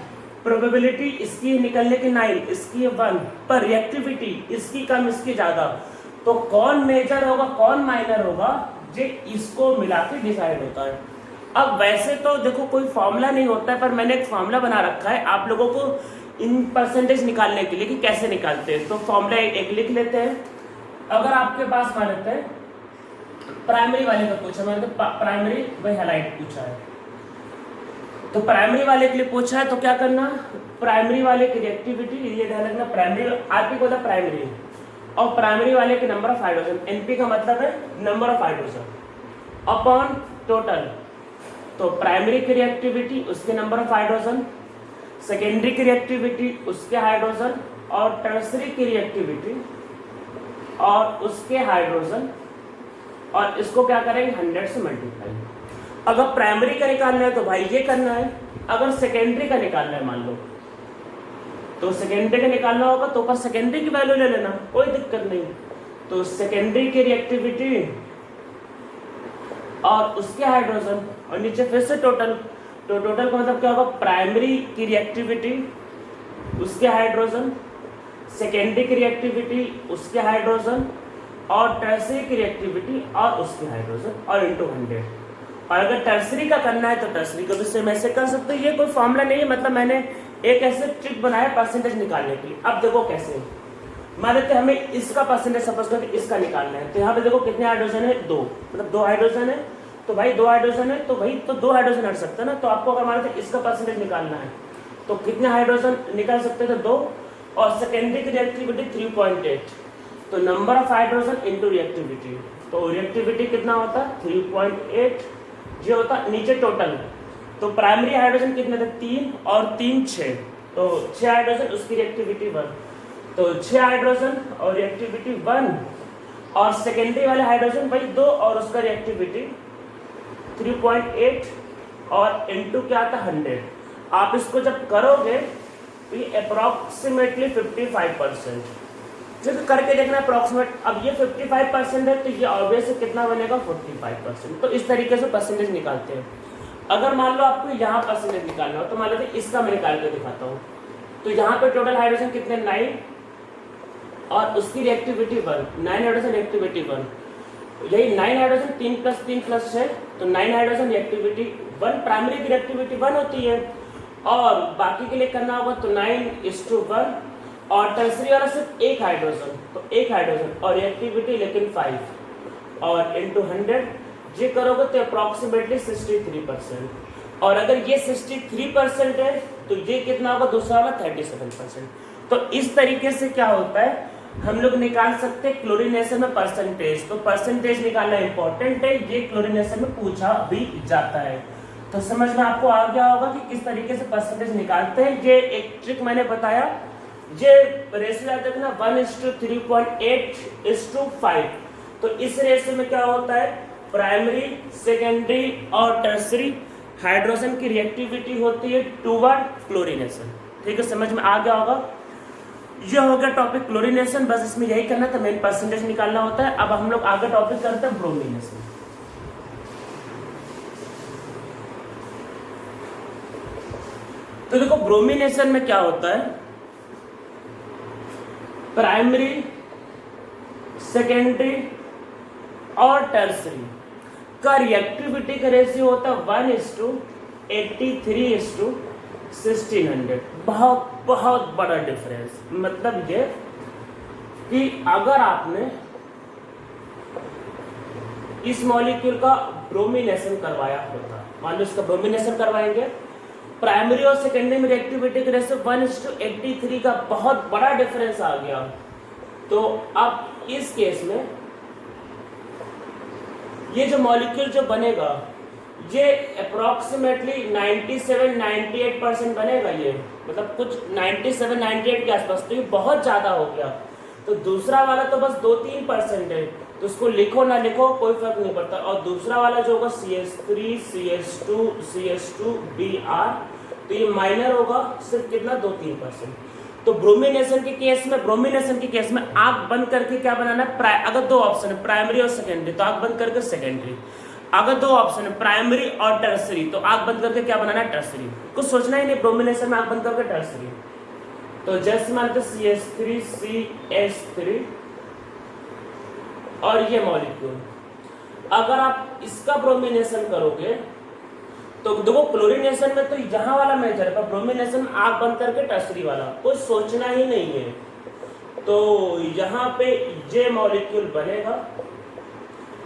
प्रोबेबिलिटी इसकी निकलने की 9, इसकी 1, पर रिएक्टिविटी इसकी कम इसकी ज्यादा। तो कौन मेजर होगा कौन माइनर होगा, ये इसको मिला के डिसाइड होता है। अब वैसे तो देखो कोई फॉर्मूला नहीं होता है, पर मैंने एक फॉर्मूला बना रखा है आप लोगों को इन परसेंटेज निकालने के लिए कि कैसे निकालते हैं। तो फॉर्मूला एक लिख लेते हैं। अगर आपके पास मान लेते हैं प्राइमरी वाले का पूछा, मैंने तो प्राइमरी बाय हैलाइट पूछा है, तो प्राइमरी वाले के लिए पूछा है तो क्या करना, प्राइमरी वाले की रिएक्टिविटी ये ध्यान रखना, प्राइमरी आरपी को होता है प्राइमरी, और प्राइमरी वाले के नंबर ऑफ हाइड्रोजन, एनपी का मतलब है number of hydrogen upon total. तो प्राइमरी की रिएक्टिविटी उसके नंबर ऑफ हाइड्रोजन, सेकेंडरी की रिएक्टिविटी उसके हाइड्रोजन, और टर्सरी की रिएक्टिविटी और उसके हाइड्रोजन, और इसको क्या करेंगे 100 से मल्टीप्लाई। अगर प्राइमरी का निकालना है तो भाई ये करना है, अगर सेकेंडरी का निकालना है मान लो तो सेकेंडरी का निकालना होगा तो ऊपर सेकेंडरी की वैल्यू ले लेना, कोई दिक्कत नहीं। तो सेकेंडरी की रिएक्टिविटी और उसके हाइड्रोजन और नीचे फिर से टोटल। तो टोटल का मतलब क्या होगा, प्राइमरी की रिएक्टिविटी उसके हाइड्रोजन, सेकेंडरी की रिएक्टिविटी उसके हाइड्रोजन, और टर्सरी की रिएक्टिविटी और उसके हाइड्रोजन, और इंटू 100। और अगर टर्सरी का करना है तो टर्सरी को भी सेम ऐसे कर सकते हो। ये कोई फॉर्मूला नहीं है, मतलब मैंने एक ऐसे ट्रिक बनाया परसेंटेज निकालने के लिए। अब देखो कैसे, मान लेते हैं हमें इसका परसेंटेज सपोज करके इसका निकालना है। तो यहाँ पे देखो कितने हाइड्रोजन है, 2, मतलब 2 हाइड्रोजन है। तो भाई 2 हाइड्रोजन है तो भाई तो 2 हाइड्रोजन हट सकता है ना। तो आपको अगर मान लेते इसका परसेंटेज निकालना है तो कितने हाइड्रोजन निकाल सकते थे, 2, और सेकेंडरी की रिएक्टिविटी 3.8। तो number of hydrogen into reactivity, तो रिएक्टिविटी कितना होता है 3.8 जो होता नीचे टोटल। तो प्राइमरी हाइड्रोजन कितने थे 3 और 3 6, तो 6 हाइड्रोजन उसकी रिएक्टिविटी 1, तो 6 हाइड्रोजन और रिएक्टिविटी 1, और सेकेंडरी वाले हाइड्रोजन भाई 2 और उसका रिएक्टिविटी 3.8 और इनटू क्या आता 100। आप इसको जब करोगे तो ये अप्रॉक्सीमेटली 55%, जब करके देखना अप्रॉक्सीमेट। अब ये 55% है तो ये ऑब्वियसली कितना बनेगा 45%। तो इस तरीके से परसेंटेज निकालते हैं। अगर मान लो आपको यहाँ परसेंटेज निकालना हो तो मान लेते इसका मैं निकाल के दिखाता हूँ। तो यहाँ पे टोटल हाइड्रोजन कितने 9 और उसकी रिएक्टिविटी 1, 9 हाइड्रोजन रिएक्टिविटी 1, यही 9 हाइड्रोजन 3 + 3 + 6, तो 9 हाइड्रोजन रिएक्टिविटी 1, प्राइमरी की रिएक्टिविटी 1 होती है, और बाकी के लिए करना होगा तो 9:1, और टर्सरी वाला सिर्फ 1 हाइड्रोजन, तो 1 हाइड्रोजन और रिएक्टिविटी लेकिन 5, और इंटू 100 ये करोगे तो अप्रॉक्सीमेटली 63%। और अगर ये 63% है तो ये कितना होगा दूसरा वाला 37%। तो इस तरीके से क्या होता है हम लोग निकाल सकते हैं क्लोरीनेशन में परसेंटेज। तो परसेंटेज निकालना इंपॉर्टेंट है, ये क्लोरीनेशन में पूछा भी जाता है। तो समझ में आपको आ गया होगा कि किस तरीके से परसेंटेज निकालते हैं। ये एक ट्रिक मैंने बताया, ये रेशियो याद रखना 1:3.8:5। तो इस रेशियो में क्या होता है प्राइमरी, सेकेंडरी और टर्सरी हाइड्रोजन की रिएक्टिविटी होती है टूवर्ड क्लोरीनेशन। ठीक है, समझ में आ गया होगा। ये हो गया टॉपिक क्लोरीनेशन, बस इसमें यही करना था, मेन परसेंटेज निकालना होता है। अब हम लोग आगे टॉपिक करते हैं ब्रोमिनेशन। तो देखो ब्रोमिनेशन में क्या होता है, प्राइमरी, सेकेंडरी और टर्सरी का रिएक्टिविटी का रेशियो होता है 1:83:1600। बहुत बहुत बड़ा डिफरेंस। मतलब ये कि अगर आपने इस मॉलिक्यूल का ब्रोमिनेशन करवाया होता, मान लो इसका ब्रोमिनेशन करवाएंगे, प्राइमरी और सेकेंडरी में रिएक्टिविटी के रेशियो 1:83 का बहुत बड़ा डिफरेंस आ गया। तो अब इस केस में ये जो मॉलिक्यूल जो बनेगा ये अप्रोक्सीमेटली 97-98% बनेगा, ये मतलब कुछ 97-98 के आसपास, तो ये बहुत ज़्यादा हो गया। तो दूसरा वाला तो बस 2-3% है, तो उसको लिखो ना लिखो कोई फर्क नहीं पड़ता। और दूसरा वाला जो होगा CH3 CH2 CH2 Br, तो ये माइनर होगा, सिर्फ कितना 2-3%। तो ब्रोमिनेशन के केस में आंख बंद करके क्या बनाना है, अगर दो ऑप्शन है प्राइमरी और सेकेंडरी तो आंख बंद करके सेकेंडरी, अगर दो ऑप्शन है प्राइमरी और टर्सरी तो आंख बंद करके क्या बनाना है, टर्सरी। कुछ सोचना ही नहीं, ब्रोमिनेशन में आंख बंद करके टर्सरी। तो जैसे मानते CH3 CH3 और ये मॉलिक्यूल, अगर आप इसका ब्रोमिनेशन करोगे तो देखो क्लोरीनेशन में तो यहाँ वाला मेजर है, पर ब्रोमिनेशन आंख बंद करके टर्सरी वाला, कुछ सोचना ही नहीं है। तो यहाँ पे ये मॉलिक्यूल बनेगा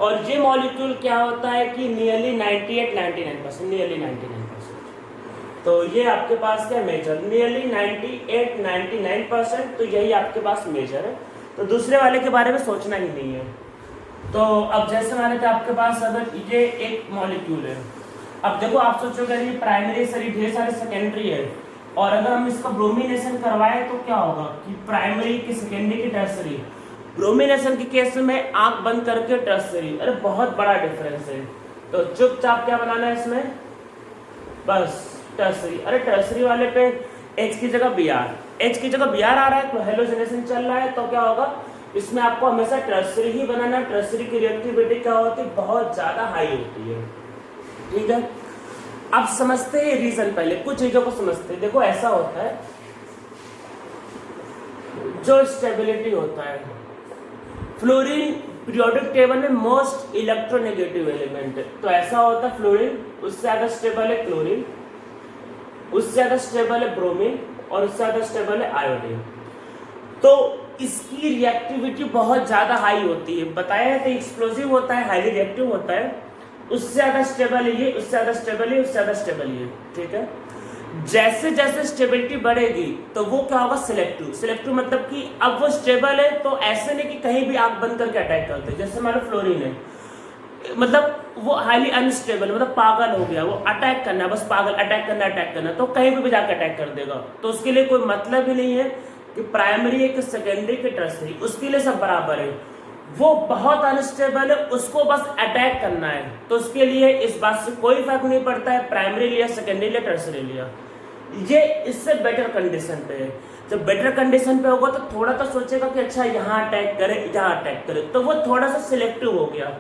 और ये मॉलिक्यूल क्या होता है कि नियरली 98-99%, नियरली 99%। तो ये आपके पास क्या मेजर, नियरली 98-99%, तो यही आपके पास मेजर है। तो दूसरे वाले के बारे में सोचना ही नहीं है। तो अब जैसे माने थे आपके पास अगर ये एक मॉलिक्यूल है, अब देखो आप सोचोगे ये प्राइमरी सरी ढेर सारे सेकेंडरी है, और अगर हम इसका ब्रोमिनेशन करवाए तो क्या होगा कि प्राइमरी की सेकेंडरी की टर्सरी, ब्रोमिनेशन के केस में आंख बंद करके टर्सरी, अरे बहुत बड़ा डिफरेंस है। तो चुपचाप क्या बनाना है इसमें, बस टर्सरी। अरे टर्सरी वाले पे H की जगह Br, H की जगह Br आ रहा है, तो हेलोजनेशन चल रहा है, तो क्या होगा इसमें आपको हमेशा टर्सरी ही बनाना है। टर्सरी की रिएक्टिविटी क्या होती है, बहुत ज्यादा हाई होती है, ठीक है। अब समझते हैं रीजन, पहले कुछ चीजों को समझते हैं। देखो ऐसा होता है, जो स्टेबिलिटी होता है, फ्लोरीन पीरियोडिक टेबल में मोस्ट इलेक्ट्रोनेगेटिव एलिमेंट है, तो ऐसा होता है फ्लोरीन, उससे ज्यादा स्टेबल है क्लोरीन, उससे ज्यादा स्टेबल है ब्रोमीन, और उससे ज्यादा स्टेबल है आयोडीन। तो इसकी रिएक्टिविटी बहुत ज्यादा हाई होती है, बताया है, तो एक्सप्लोजिव होता है, हाईली रिएक्टिव होता है। उससे ज्यादा स्टेबल है ये, उससे ज्यादा स्टेबल है, उससे ज्यादा स्टेबल ये, ठीक है। जैसे जैसे स्टेबिलिटी बढ़ेगी तो वो क्या होगा, सिलेक्टिव। सिलेक्टिव मतलब कि अब वो स्टेबल है तो ऐसे नहीं कि कहीं भी आंख बंद करके अटैक करते, जैसे मान लो फ्लोरीन है, मतलब वो हाईली अनस्टेबल, मतलब पागल हो गया, वो अटैक करना, बस पागल अटैक करना, तो कहीं भी जाकर अटैक कर देगा। तो उसके लिए कोई मतलब ही नहीं है कि प्राइमरी है कि सेकेंडरी कि टर्सरी, उसके लिए सब बराबर है। वो बहुत अनस्टेबल है, उसको बस अटैक करना है, तो उसके लिए इस बात से कोई फर्क नहीं पड़ता है प्राइमरी लिया, सेकेंडरी लिया, टर्सरी लिया। ये इससे बेटर कंडीशन पे है। जब बेटर कंडीशन पे होगा तो थोड़ा तो सोचेगा कि अच्छा यहाँ अटैक करे, यहाँ अटैक करे, तो वो थोड़ा सा सिलेक्टिव हो गया।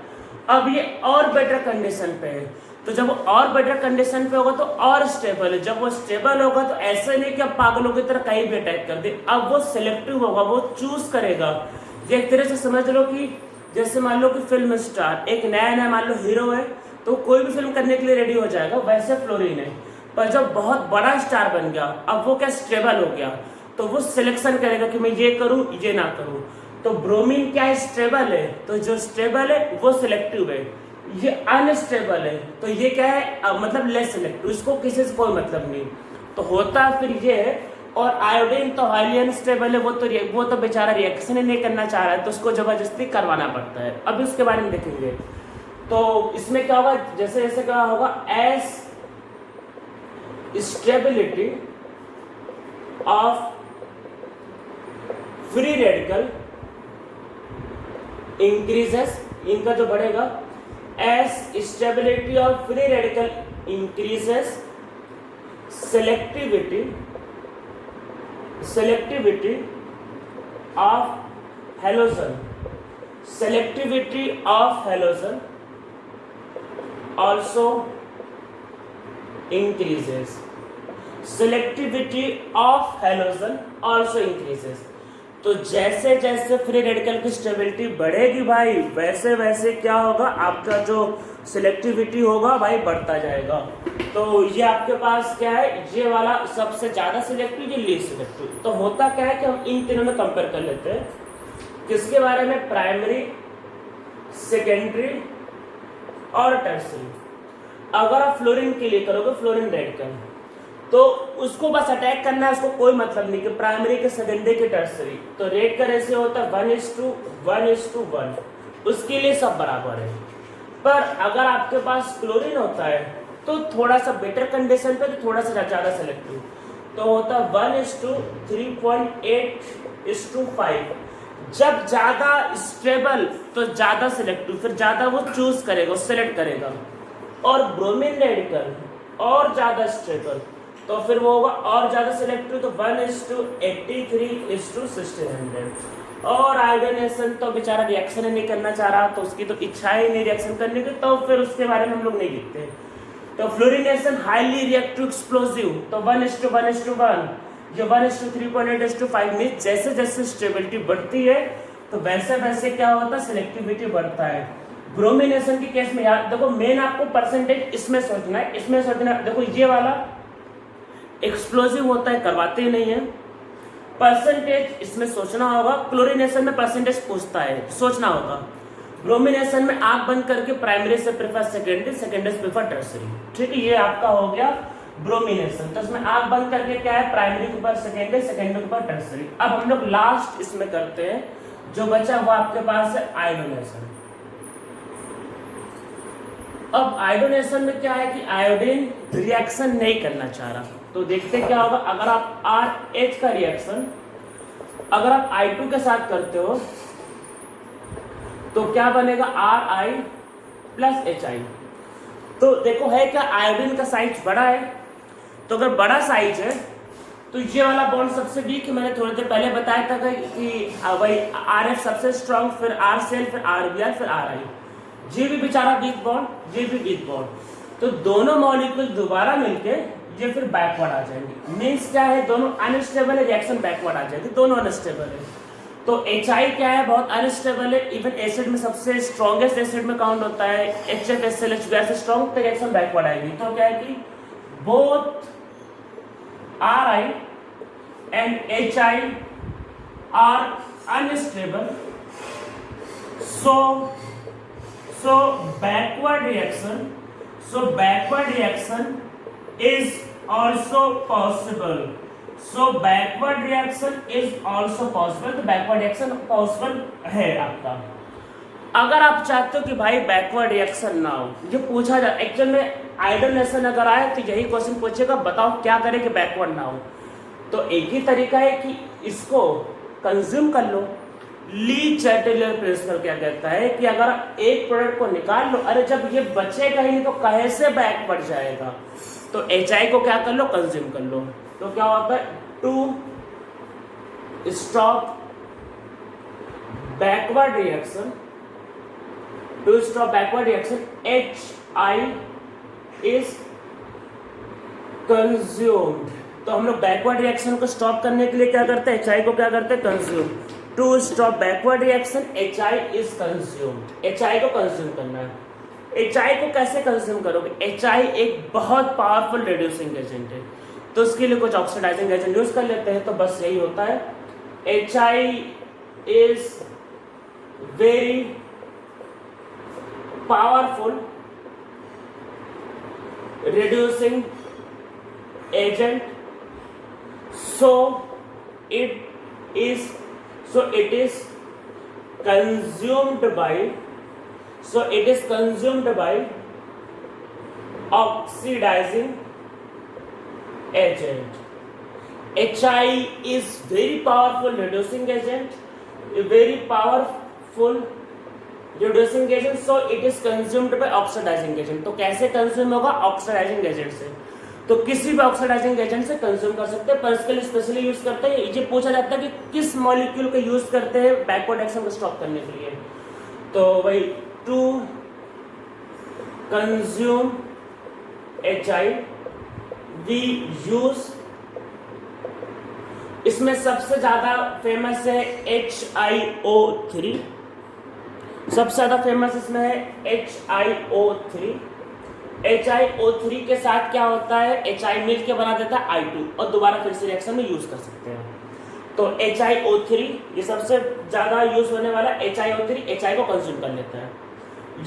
अब ये और बेटर कंडीशन पे है, तो जब वो और बेटर कंडीशन पे होगा तो और स्टेबल है। जब वो स्टेबल होगा तो ऐसे नहीं कि अब पागलों की तरह कहीं भी अटैक कर दे, अब वो सिलेक्टिव होगा, वो चूज करेगा। ये एक तरह से समझ लो कि जैसे मान लो कि फिल्म स्टार एक नया मान लो हीरो है, तो कोई भी फिल्म करने के लिए रेडी हो जाएगा, वैसे फ्लोरीन है। पर जब बहुत बड़ा स्टार बन गया, अब वो क्या स्टेबल हो गया, तो वो सिलेक्शन करेगा कि मैं ये करूं ये ना करूं। तो ब्रोमीन क्या स्टेबल है, तो जो स्टेबल है वो सिलेक्टिव है, ये अनस्टेबल है तो ये क्या है, मतलब लेस सिलेक्टिव, इसको किसी से कोई मतलब नहीं। तो होता फिर ये है। और आयोडीन तो हाईली अनस्टेबल है, वो तो बेचारा रिएक्शन ही नहीं करना चाह रहा है, तो उसको जबरदस्ती करवाना पड़ता है। अभी उसके बारे में देखेंगे। तो इसमें क्या होगा, जैसे जैसे क्या होगा, S stability of free radical increases, इनका जो बढ़ेगा, S stability of free radical increases, selectivity of halogen also increases. Selectivity of halogen also increases. तो जैसे जैसे फ्री रेडिकल की स्टेबिलिटी बढ़ेगी भाई, वैसे वैसे क्या होगा, आपका जो सिलेक्टिविटी होगा भाई बढ़ता जाएगा। तो ये आपके पास क्या है, ये वाला सबसे ज्यादा सिलेक्टिव, ये लीस्ट सिलेक्टिव। तो होता क्या है कि हम इन तीनों में कंपेयर कर लेते हैं, किसके बारे में, प्राइमरी, सेकेंडरी और टर्सरी। अगर आप फ्लोरीन के लिए करोगे, फ्लोरीन रेडिकल, तो उसको बस अटैक करना है, उसको कोई मतलब नहीं कि प्राइमरी के, सेकेंडरी के, टर्सरी। तो रेट का रेशियो होता है 1:1:1, उसके लिए सब बराबर है। पर अगर आपके पास क्लोरीन होता है तो थोड़ा सा बेटर कंडीशन पे तो थोड़ा सा ज़्यादा सेलेक्टिव, तो होता है 1:3.8:5। जब ज़्यादा स्टेबल तो ज़्यादा सेलेक्टिव, फिर ज़्यादा वो चूज करेगा, सेलेक्ट करेगा। और ब्रोमीन रेडिकल और ज़्यादा स्टेबल तो फिर वो होगा और ज़्यादा सेलेक्टिव, तो 1:83:1600। और आयोडीनेशन तो बेचारा रिएक्शन ही नहीं करना चाह रहा, तो उसकी तो इच्छा ही नहीं रिएक्शन करने की, तो फिर उसके बारे में हम लोग नहीं लिखते। तो फ्लोरिनेशन हाईली रिएक्टिव एक्सप्लोसिव, तो 1:1:1, जो 1:3.8:5 में जैसे जैसे स्टेबिलिटी बढ़ती है तो वैसे वैसे क्या होता है, सिलेक्टिविटी बढ़ता है। ब्रोमिनेशन के केस में याद देखो, मेन आपको परसेंटेज इसमें सोचना है, इसमें सोचना है। देखो ये वाला एक्सप्लोसिव होता है, करवाते ही नहीं है। परसेंटेज इसमें सोचना होगा, क्लोरिनेशन में परसेंटेज पूछता है, सोचना होगा। ब्रोमिनेशन में आंख बंद करके प्राइमरी से प्रेफर सेकेंडरी, सेकेंडरी से प्रेफर टर्सरी। ठीक है, ये आपका हो गया ब्रोमिनेशन। तो इसमें आंख बंद करके क्या है, प्राइमरी के ऊपर सेकेंडरी, सेकेंडरी के ऊपर टर्सरी। अब हम लोग लास्ट इसमें करते हैं, जो बचा वो आपके पास है आयोडीनेशन। अब आयोडीनेशन में क्या है कि आयोडीन रिएक्शन नहीं करना चाह रहा, तो देखते क्या होगा। अगर आप RH का रिएक्शन अगर आप I2 के साथ करते हो तो क्या बनेगा, Ri प्लस HI। तो देखो है क्या, आयोडीन का साइज बड़ा है, तो अगर बड़ा साइज है तो ये वाला बॉन्ड सबसे वीक है। मैंने थोड़ी देर पहले बताया था कि भाई RF सबसे स्ट्रॉन्ग, फिर RCl, फिर RBr, फिर RI। ये भी बेचारा वीक बॉन्ड, ये भी वीक बॉन्ड, तो दोनों मॉलिक्यूल दोबारा मिलके ये फिर बैकवर्ड आ जाएंगे। मीन्स क्या है, दोनों अनस्टेबल है, रिएक्शन बैकवर्ड आ जाएगी, दोनों अनस्टेबल है। तो HI क्या है, बहुत अनस्टेबल है, इवन एसिड में सबसे स्ट्रॉन्गेस्ट एसिड में काउंट होता है। HFSLH वैसे स्ट्रॉन्ग, तो रिएक्शन बैकवर्ड आएगी। तो क्या है कि both RI and HI are unstable, so backward reaction is also possible. तो backward reaction possible है आपका। अगर आप चाहते हो कि भाई बैकवर्ड रिएक्शन ना हो, जो पूछा जाए एक्चुअल में आयोडीनेशन अगर आए तो यही क्वेश्चन पूछेगा, बताओ क्या करें कि बैकवर्ड ना हो। तो एक ही तरीका है कि इसको कंज्यूम कर लो। ली चैटलर प्रिंसिपल क्या कहता है कि अगर एक प्रोडक्ट को निकाल लो, अरे जब ये बचेगा ही नहीं तो कहे से बैकवर्ड जाएगा, तो HI को क्या कर लो, कंज्यूम कर लो। तो क्या होता है, to stop backward reaction HI is consumed. तो हम लोग बैकवर्ड रिएक्शन को स्टॉप करने के लिए क्या करते हैं, HI को क्या करते हैं, consume. To stop backward reaction HI is consumed, HI को कंज्यूम करना है। HI को कैसे कंज्यूम करोगे, HI एक बहुत पावरफुल रिड्यूसिंग एजेंट है, तो उसके लिए कुछ ऑक्सीडाइजिंग एजेंट यूज कर लेते हैं। तो बस यही होता है, HI is very powerful reducing agent, so it is consumed by oxidizing agent. HI is very powerful reducing agent, so it is consumed by oxidizing agent. तो कैसे कंज्यूम होगा, ऑक्सीडाइजिंग एजेंट से। तो किसी भी ऑक्सीडाइजिंग एजेंट से consume कर सकते हैं, पर इसके लिए स्पेशली यूज करते हैं। ये पूछा जाता है कि किस मॉलिक्यूल का यूज करते हैं बैकवर्ड रिएक्शन को स्टॉप करने के लिए, तो वही to consume HI we use, इसमें सबसे ज्यादा फेमस है HiO3, सबसे ज्यादा फेमस इसमें है HiO3। HiO3 के साथ क्या होता है, HI मिल के बना देता है I2 और दोबारा फिर से रिएक्शन में यूज कर सकते हैं। तो HiO3 ये सबसे ज्यादा यूज होने वाला HiO3 HI को कंज्यूम कर लेता है।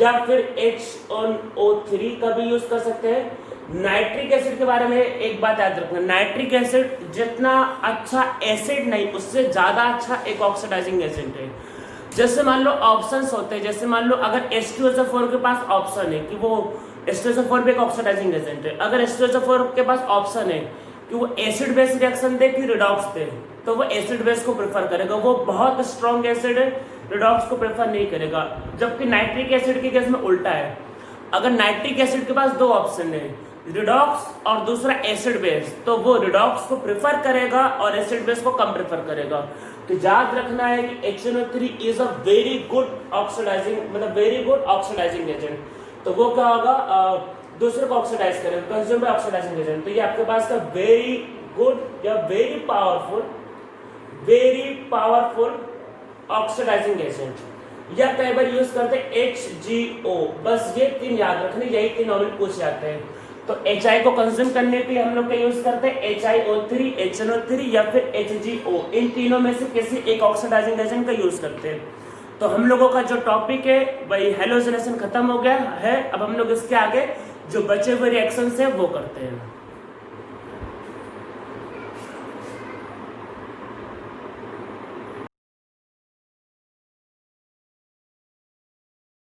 या फिर HNO3 का भी यूज कर सकते हैं। नाइट्रिक एसिड के बारे में एक बात याद रखना, नाइट्रिक एसिड जितना अच्छा एसिड नहीं, उससे ज्यादा अच्छा एक ऑक्सीडाइजिंग एजेंट है। जैसे मान लो ऑप्शंस होते हैं, जैसे मान लो अगर H2SO4 के पास ऑप्शन है कि वो H2SO4 भी एक ऑक्सीडाइजिंग एजेंट है, अगर H2SO4 के पास ऑप्शन है कि वो एसिड बेस रिएक्शन दे कि रिडॉक्स दे, तो वो एसिड बेस को प्रेफर करेगा, वो बहुत स्ट्रॉन्ग एसिड है, रिडॉक्स को प्रेफर नहीं करेगा। जबकि नाइट्रिक एसिड के केस में उल्टा है, अगर नाइट्रिक एसिड के पास दो ऑप्शन है, रिडॉक्स और दूसरा एसिड बेस, तो वो रिडॉक्स को प्रेफर करेगा और एसिड बेस को कम प्रेफर करेगा। तो याद रखना है कि HNO3 is a very good oxidising, मतलब वेरी गुड ऑक्सीडाइजिंग एजेंट। तो वो क्या होगा, दूसरे को ऑक्सीडाइज करेगा, कंज्यूम बाय ऑक्सीडाइजिंग एजेंट। तो ये आपके पास का वेरी गुड या वेरी पावरफुल ऑक्सीडाइजिंग एजेंट। या कई बार यूज करते हैं HGO, बस ये 3 याद रखने, यही 3 नॉर्मल पूछ जाते हैं। तो HI को कंज्यूम करने पे हम लोग क्या यूज करते हैं, HiO3, HNO3 या फिर HGO, इन तीनों में से किसी एक ऑक्सीडाइजिंग एजेंट का यूज करते हैं। तो हम लोगों का जो टॉपिक है वही हैलोजनेशन खत्म हो गया है। अब हम लोग इसके आगे जो बचे हुए रिएक्शंस है वो करते हैं।